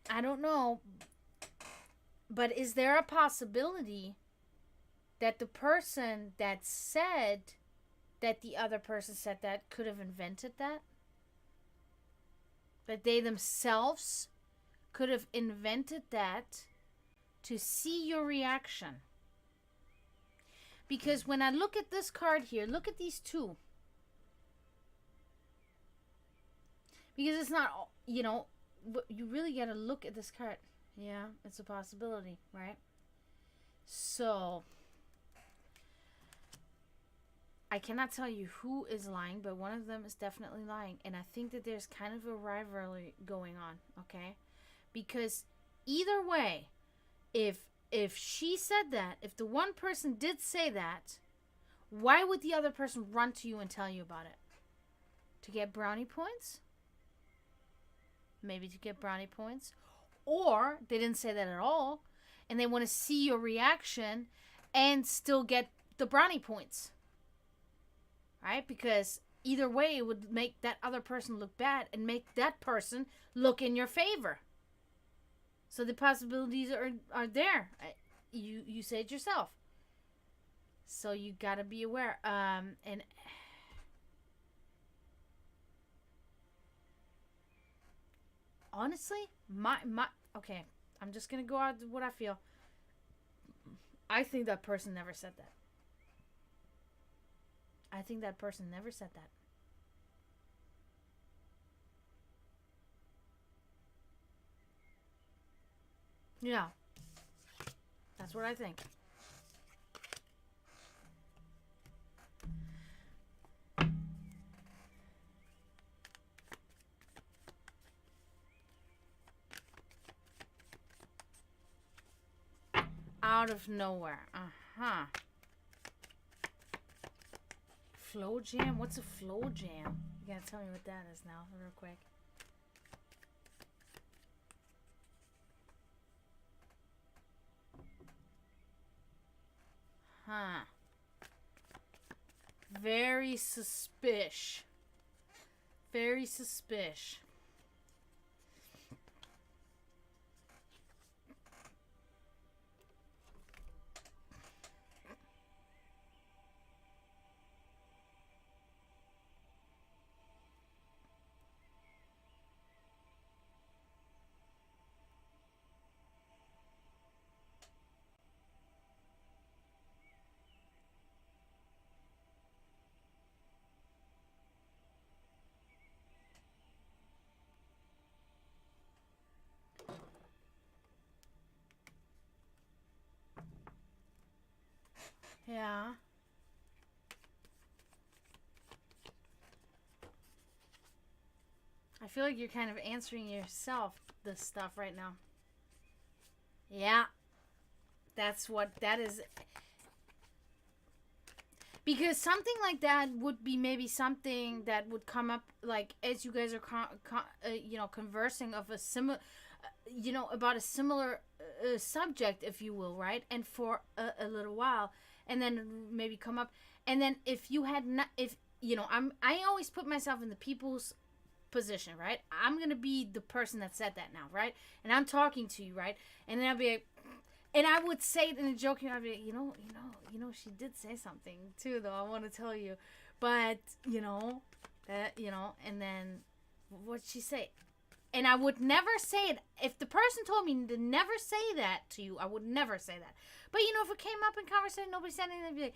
I don't know, but is there a possibility that the person that said that the other person said that could have invented that? That they themselves could have invented that to see your reaction? Because when I look at this card here, look at these two. Because it's not, you know, you really got to look at this card. Yeah, it's a possibility, right? So, I cannot tell you who is lying, but one of them is definitely lying. And I think that there's kind of a rivalry going on, okay? Because either way, if she said that, if the one person did say that, why would the other person run to you and tell you about it? To get brownie points? Maybe to get brownie points. Or they didn't say that at all, and they want to see your reaction and still get the brownie points. Right? Because either way, it would make that other person look bad and make that person look in your favor. So the possibilities are there. You say it yourself. So you gotta be aware. And honestly, my okay, I'm just gonna go out with what I feel. I think that person never said that. I think that person never said that. Yeah. That's what I think. Out of nowhere. Uh-huh. Flow jam? What's a flow jam? You gotta tell me what that is now, real quick. Huh. Very suspicious. Very suspicious. Yeah. I feel like you're kind of answering yourself this stuff right now. Yeah. That's what that is. Because something like that would be maybe something that would come up, like, as you guys are conversing of a similar, about a similar subject, if you will, right? And for a little while, and then maybe come up, and then if you had not, if I always put myself in the people's position, right? I'm gonna be the person that said that now, right? And I'm talking to you, right? And then I'll be like, and I would say it in a joking, I'd be like, she did say something too, though. I want to tell you, but and then what'd she say? And I would never say it. If the person told me to never say that to you, I would never say that. But if it came up in conversation, nobody said anything, I'd be like,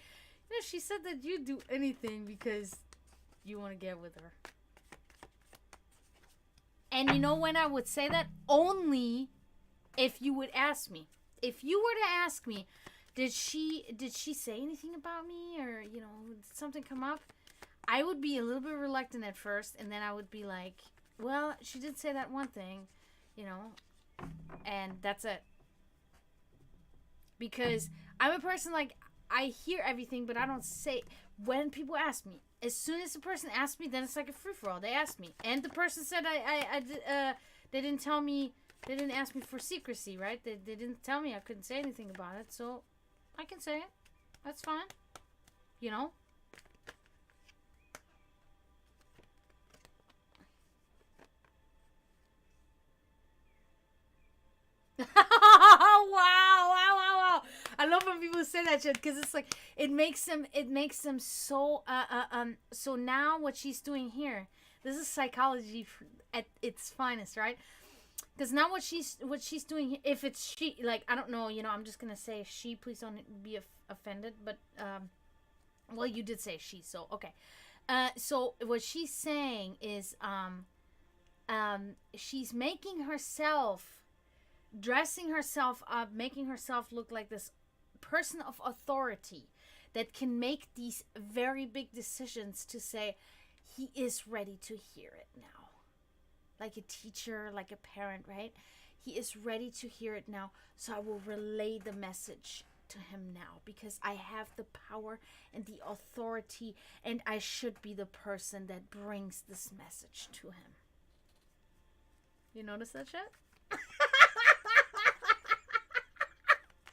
she said that you'd do anything because you want to get with her. And when I would say that? Only if you would ask me. If you were to ask me, did she say anything about me, or did something come up? I would be a little bit reluctant at first, and then I would be like, well, she did say that one thing, and that's it. Because I'm a person, like, I hear everything, but I don't say. When people ask me, as soon as the person asks me, then it's like a free-for-all. They ask me, and the person said they didn't tell me. They didn't ask me for secrecy, right? They didn't tell me I couldn't say anything about it, so I can say it. That's fine. Wow. I love when people say that shit, because it's like, it makes them so, so now what she's doing here, this is psychology at its finest, right? Because now what she's doing, if it's she, like, I don't know, I'm just gonna say she. Please don't be offended. But well, you did say she, so okay. So what she's saying is, she's making herself, dressing herself up, making herself look like this person of authority that can make these very big decisions to say, he is ready to hear it now. Like a teacher, like a parent, right? He is ready to hear it now, so I will relay the message to him now, because I have the power and the authority, and I should be the person that brings this message to him. You notice that shit?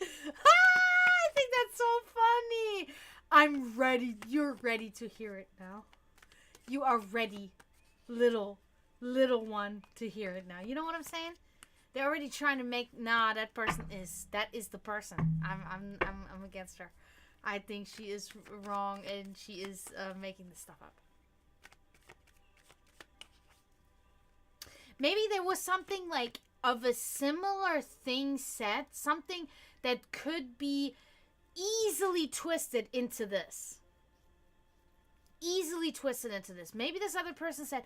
I think that's so funny. I'm ready. You're ready to hear it now. You are ready, little one, to hear it now. You know what I'm saying? They're already trying to make, that person is the person. I'm against her. I think she is wrong, and she is making this stuff up. Maybe there was something like of a similar thing said, something that could be easily twisted into this. Maybe this other person said,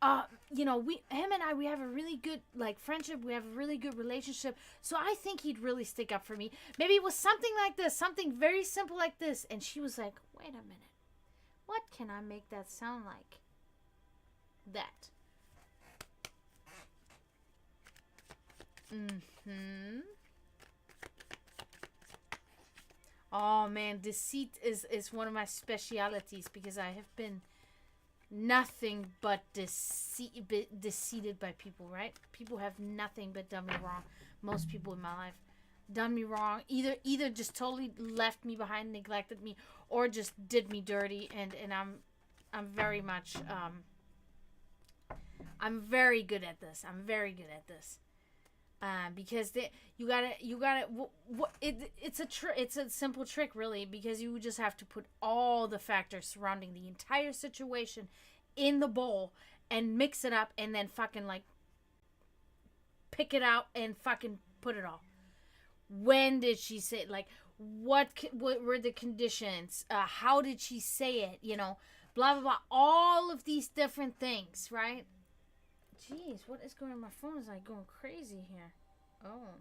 him and I, we have a really good, like, friendship. We have a really good relationship. So I think he'd really stick up for me. Maybe it was something like this, something very simple like this. And she was like, wait a minute. What can I make that sound like? That. Oh, man, deceit is one of my specialities, because I have been nothing but deceived by people, right? People have nothing but done me wrong. Most people in my life done me wrong. Either just totally left me behind, neglected me, or just did me dirty. And I'm very much I'm very good at this. Because it's a simple trick, really, because you just have to put all the factors surrounding the entire situation in the bowl and mix it up, and then fucking, like, pick it out and fucking put it all. When did she say it? Like, what were the conditions? How did she say it? Blah blah blah. All of these different things, right? Jeez, what is going on? My phone is like going crazy here. Oh.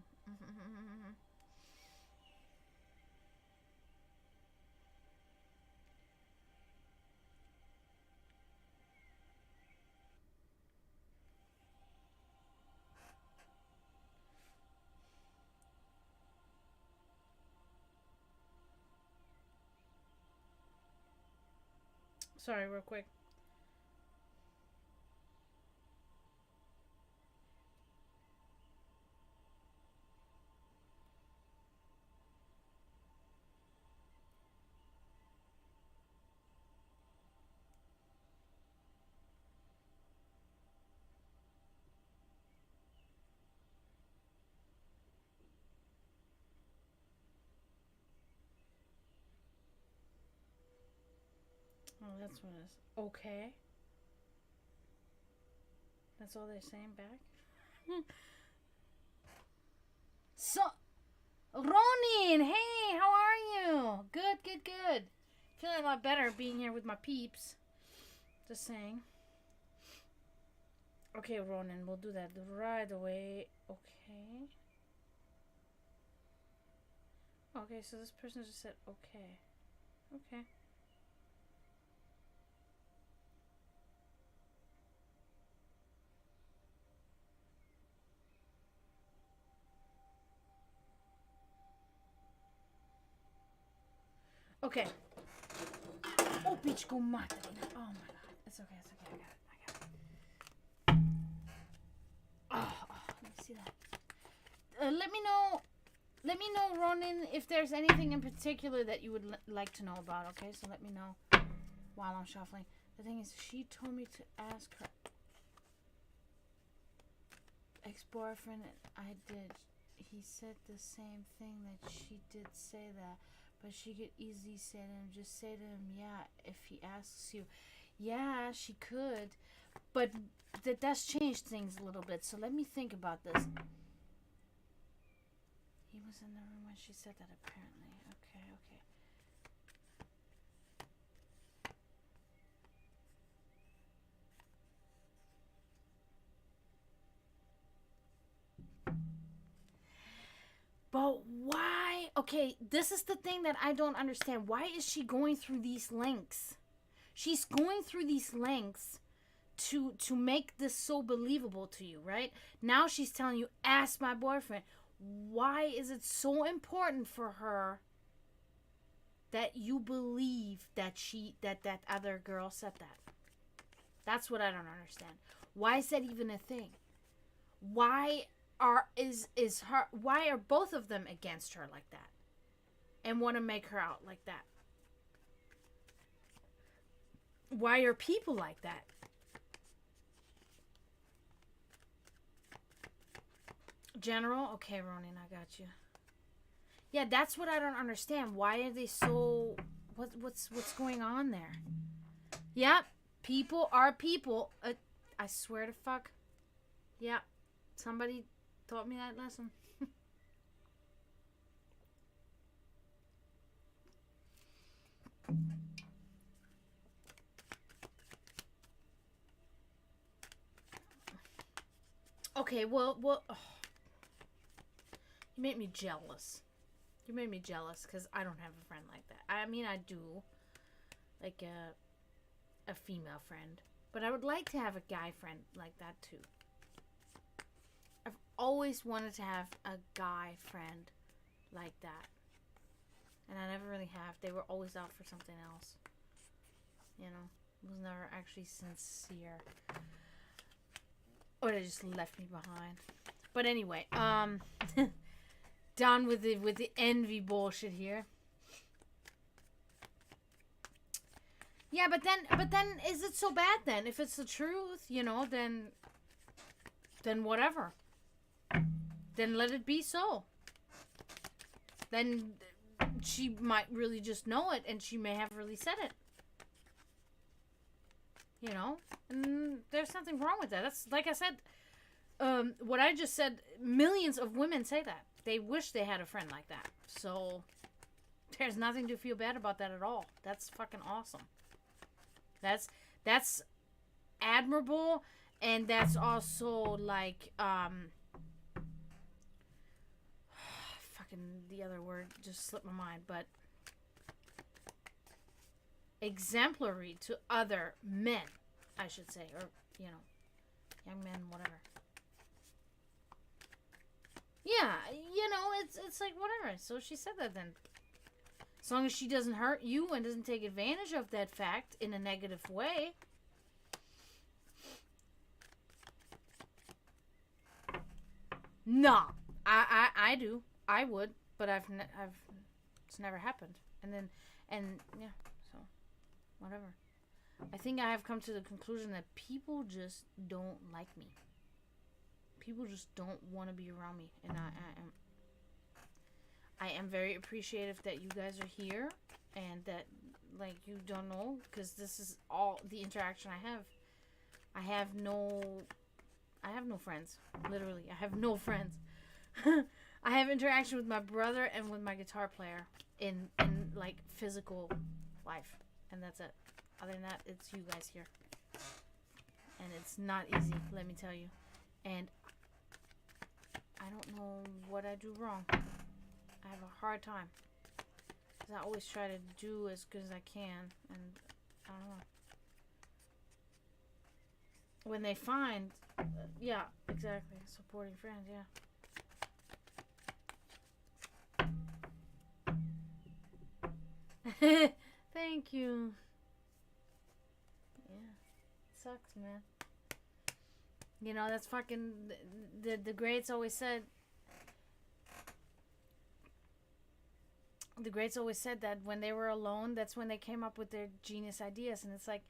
Sorry, real quick. Oh, that's what it is. Okay. That's all they're saying back? So, Ronin, hey, how are you? Good, good, good. Feeling a lot better being here with my peeps. Just saying. Okay, Ronin, we'll do that right away. Okay. Okay, so this person just said okay. Okay. Okay. Oh, bitch, go mad. Oh my god. It's okay, it's okay. I got it. Oh, let me see that. Let me know, Ronin, if there's anything in particular that you would like to know about, okay? So let me know while I'm shuffling. The thing is, she told me to ask her ex-boyfriend, and I did. He said the same thing that she did say that, but she could easily say to him, just say to him, yeah, if he asks you. Yeah, she could, but that does change things a little bit, so let me think about this. He was in the room when she said that, apparently. Okay, okay. But why? Okay, this is the thing that I don't understand. Why is she going through these lengths? She's going through these lengths to make this so believable to you, right? Now she's telling you, ask my boyfriend. Why is it so important for her that you believe that that other girl said that? That's what I don't understand. Why is that even a thing? Why why are both of them against her like that and want to make her out like that? Why are people like that? General? Okay, Ronin, I got you. Yeah, that's what I don't understand. Why are they so... What's going on there? Yep, people are people. I swear to fuck. Yeah, somebody taught me that lesson. Okay, well, oh. You made me jealous. You made me jealous because I don't have a friend like that. I mean, I do. Like a female friend. But I would like to have a guy friend like that too. I've always wanted to have a guy friend like that. And I never really have. They were always out for something else. You know? It was never actually sincere. Or they just left me behind. But anyway, done with the envy bullshit here. Yeah, but then is it so bad then? If it's the truth, you know, then whatever. Then let it be so. Then she might really just know it, and she may have really said it. You know? And there's something wrong with that. That's, like I said, what I just said, millions of women say that. They wish they had a friend like that. So, there's nothing to feel bad about that at all. That's fucking awesome. That's admirable, and that's also, like, fucking, the other word just slipped my mind, but exemplary to other men, I should say, or, you know, young men, whatever. Yeah, you know, it's like, whatever. So she said that then. As long as she doesn't hurt you and doesn't take advantage of that fact in a negative way. No, I do. I would, but it's never happened. And yeah, so whatever. I think I have come to the conclusion that people just don't like me. People just don't want to be around me, and I am very appreciative that you guys are here, and that, like, you don't know, because this is all the interaction I have. I have no friends. Literally, I have no friends. I have interaction with my brother and with my guitar player in like physical life, and that's it. Other than that, it's you guys here, and it's not easy, let me tell you. And I don't know what I do wrong. I have a hard time, because I always try to do as good as I can, and I don't know. When they find, yeah, exactly, supporting friends, yeah. Thank you. Yeah, sucks, man. You know, that's fucking the greats always said. The greats always said that when they were alone, that's when they came up with their genius ideas. And it's like,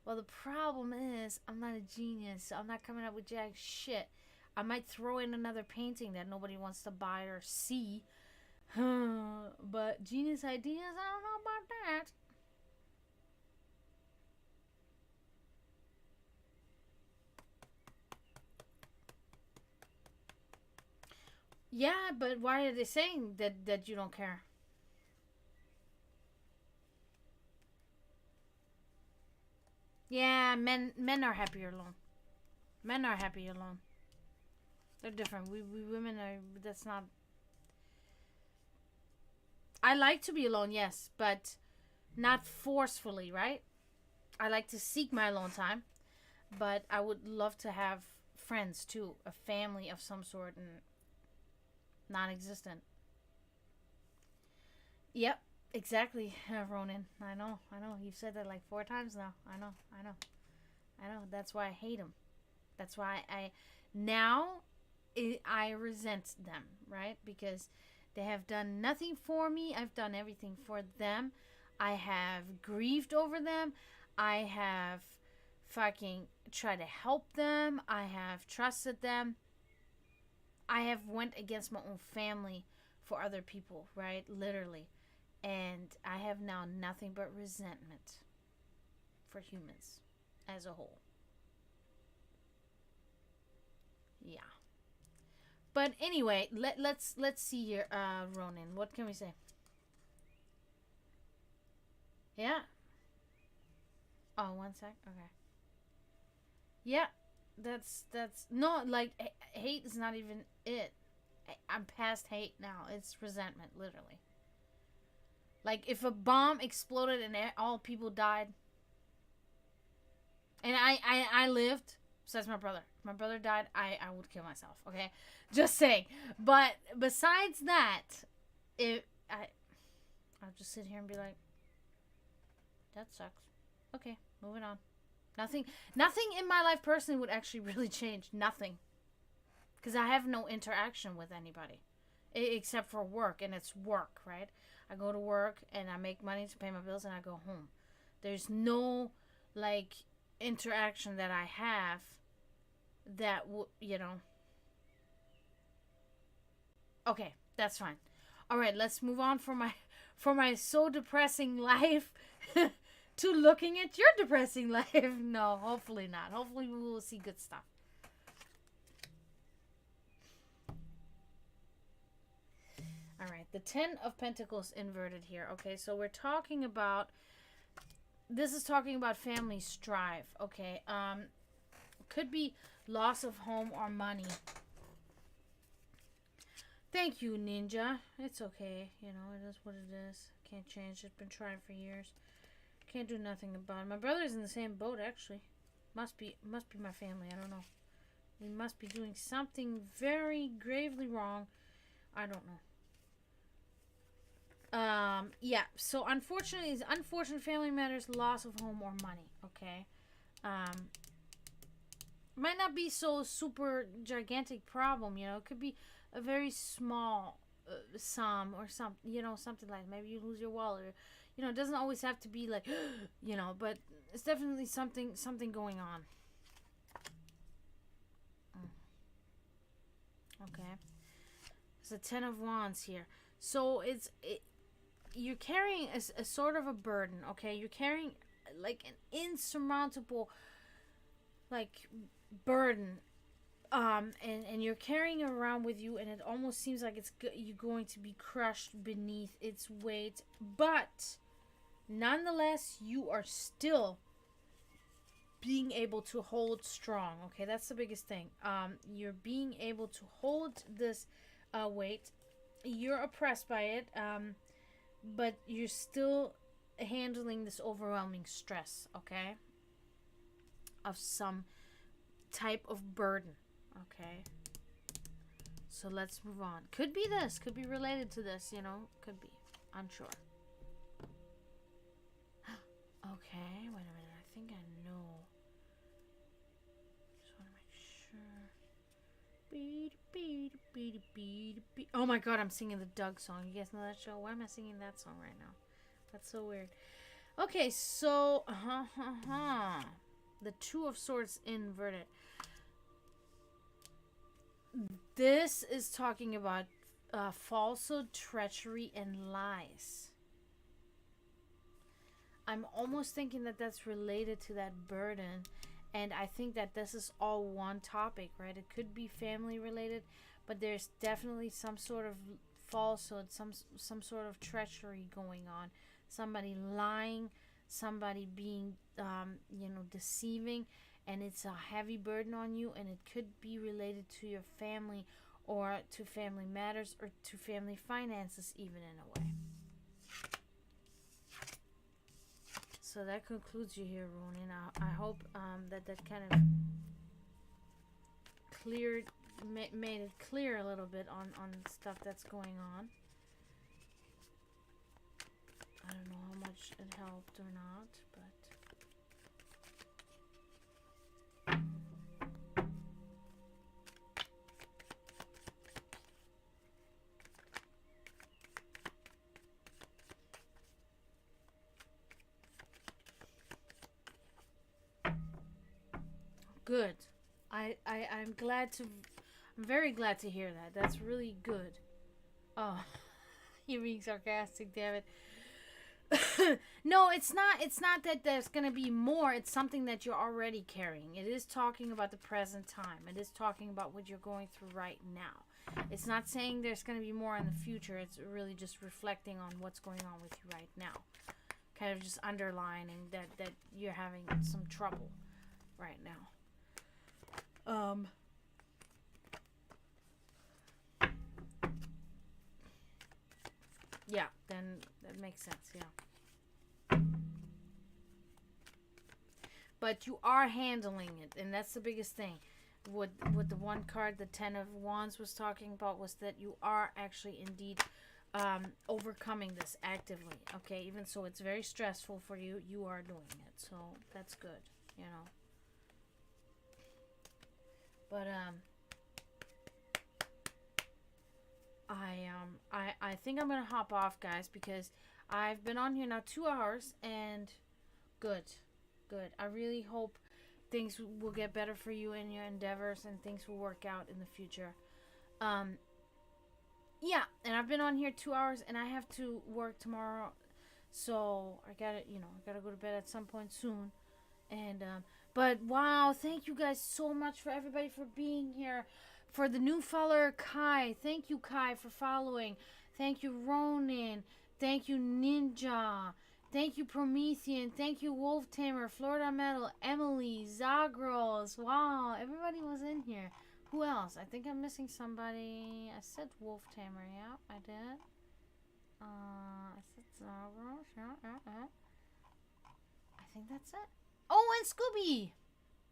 well, the problem is I'm not a genius, so I'm not coming up with jack shit. I might throw in another painting that nobody wants to buy or see. But genius ideas, I don't know about that. Yeah, but why are they saying that you don't care? Yeah, men are happier alone. Men are happy alone. They're different. We women are. That's not. I like to be alone, yes, but not forcefully, right? I like to seek my alone time, but I would love to have friends too, a family of some sort, and non-existent. Yep, exactly, Ronan. I know. You've said that like 4 times now. I know. That's why I hate them. That's why I resent them, right? Because they have done nothing for me. I've done everything for them. I have grieved over them. I have fucking tried to help them. I have trusted them. I have went against my own family for other people, right? Literally. And I have now nothing but resentment for humans as a whole. Yeah. But anyway, let's see here, Ronan. What can we say? Yeah. Oh, 1 sec. Okay. Yeah. That's no, like, hate is not even it. I'm past hate now. It's resentment, literally. Like, if a bomb exploded and all people died, and I lived, besides my brother. If my brother died, I would kill myself, okay? Just saying. But besides that, I'll just sit here and be like, that sucks. Okay, moving on. Nothing in my life personally would actually really change. Nothing. Because I have no interaction with anybody. Except for work, and it's work, right? I go to work, and I make money to pay my bills, and I go home. There's no, like, interaction that I have that Okay, that's fine. All right, let's move on from my so depressing life to looking at your depressing life. No, hopefully not. Hopefully we will see good stuff. All right, the 10 of Pentacles inverted here. Okay, so we're talking about, this is talking about family strife. Okay, could be loss of home or money. Thank you, Ninja. It's okay. You know, it is what it is. Can't change it. Been trying for years. Can't do nothing about it. My brother's in the same boat, actually. Must be my family. I don't know. We must be doing something very gravely wrong. I don't know. Yeah. So unfortunately, it's unfortunate family matters, loss of home or money. Okay. Um, might not be so super gigantic problem. You know, it could be a very small sum or something. You know, something like maybe you lose your wallet. Or, you know, it doesn't always have to be like, you know, but it's definitely something going on. Okay. It's a 10 of Wands here. So you're carrying a sort of a burden, okay? You're carrying like an insurmountable like burden, and you're carrying it around with you, and it almost seems like you're going to be crushed beneath its weight, but nonetheless you are still being able to hold strong. Okay, that's the biggest thing. You're being able to hold this weight. You're oppressed by it, but you're still handling this overwhelming stress, okay, of some type of burden. Okay, so let's move on. Could be this, could be related to this, you know, could be, unsure. Okay, wait a minute, I think I know. Just want to make sure. Oh my god, I'm singing the Doug song. You guys know that show? Why am I singing that song right now? That's so weird. Okay, so the Two of Swords inverted. This is talking about falsehood, treachery, and lies. I'm almost thinking that that's related to that burden, and I think that this is all one topic, right? It could be family related, but there's definitely some sort of falsehood, some sort of treachery going on. Somebody lying, somebody being, you know, deceiving, and it's a heavy burden on you, and it could be related to your family or to family matters or to family finances even in a way. So that concludes you here, Ronin. I hope that kind of cleared, made it clear a little bit on stuff that's going on. I don't know how much it helped or not, but good. I'm glad to. I'm very glad to hear that. That's really good. Oh, you're being sarcastic, damn it. No, it's not. It's not that there's gonna be more. It's something that you're already carrying. It is talking about the present time. It is talking about what you're going through right now. It's not saying there's gonna be more in the future. It's really just reflecting on what's going on with you right now. Kind of just underlining that you're having some trouble right now. Yeah, then that makes sense, yeah. But you are handling it, and that's the biggest thing. What the one card, the Ten of Wands, was talking about was that you are actually indeed overcoming this actively. Okay, even so it's very stressful for you, you are doing it. So that's good, you know. But I think I'm gonna hop off, guys, because I've been on here now 2 hours, and good. I really hope things will get better for you in your endeavors, and things will work out in the future. Yeah, and I've been on here 2 hours, and I have to work tomorrow, so I gotta go to bed at some point soon. And but wow, thank you guys so much for everybody for being here. For the new follower Kai, thank you Kai for following. Thank you Ronin. Thank you Ninja. Thank you Promethean. Thank you Wolf Tamer, Florida Metal, Emily, Zagros. Wow, everybody was in here. Who else? I think I'm missing somebody. I said Wolf Tamer. Yeah, I did. I said Zagros. Yeah. I think that's it. Oh, and Scooby.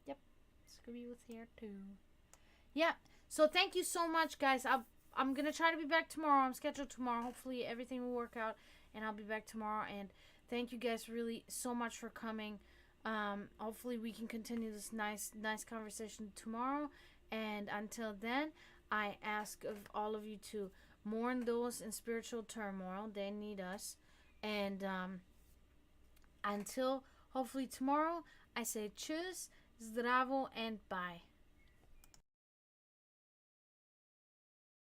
Yep, Scooby was here too. Yeah. So thank you so much, guys. I'm gonna try to be back tomorrow. I'm scheduled tomorrow. Hopefully everything will work out, and I'll be back tomorrow. And thank you guys really so much for coming. Hopefully we can continue this nice conversation tomorrow. And until then, I ask of all of you to mourn those in spiritual turmoil. They need us. And until hopefully tomorrow, I say tschüss, zdravo, and bye.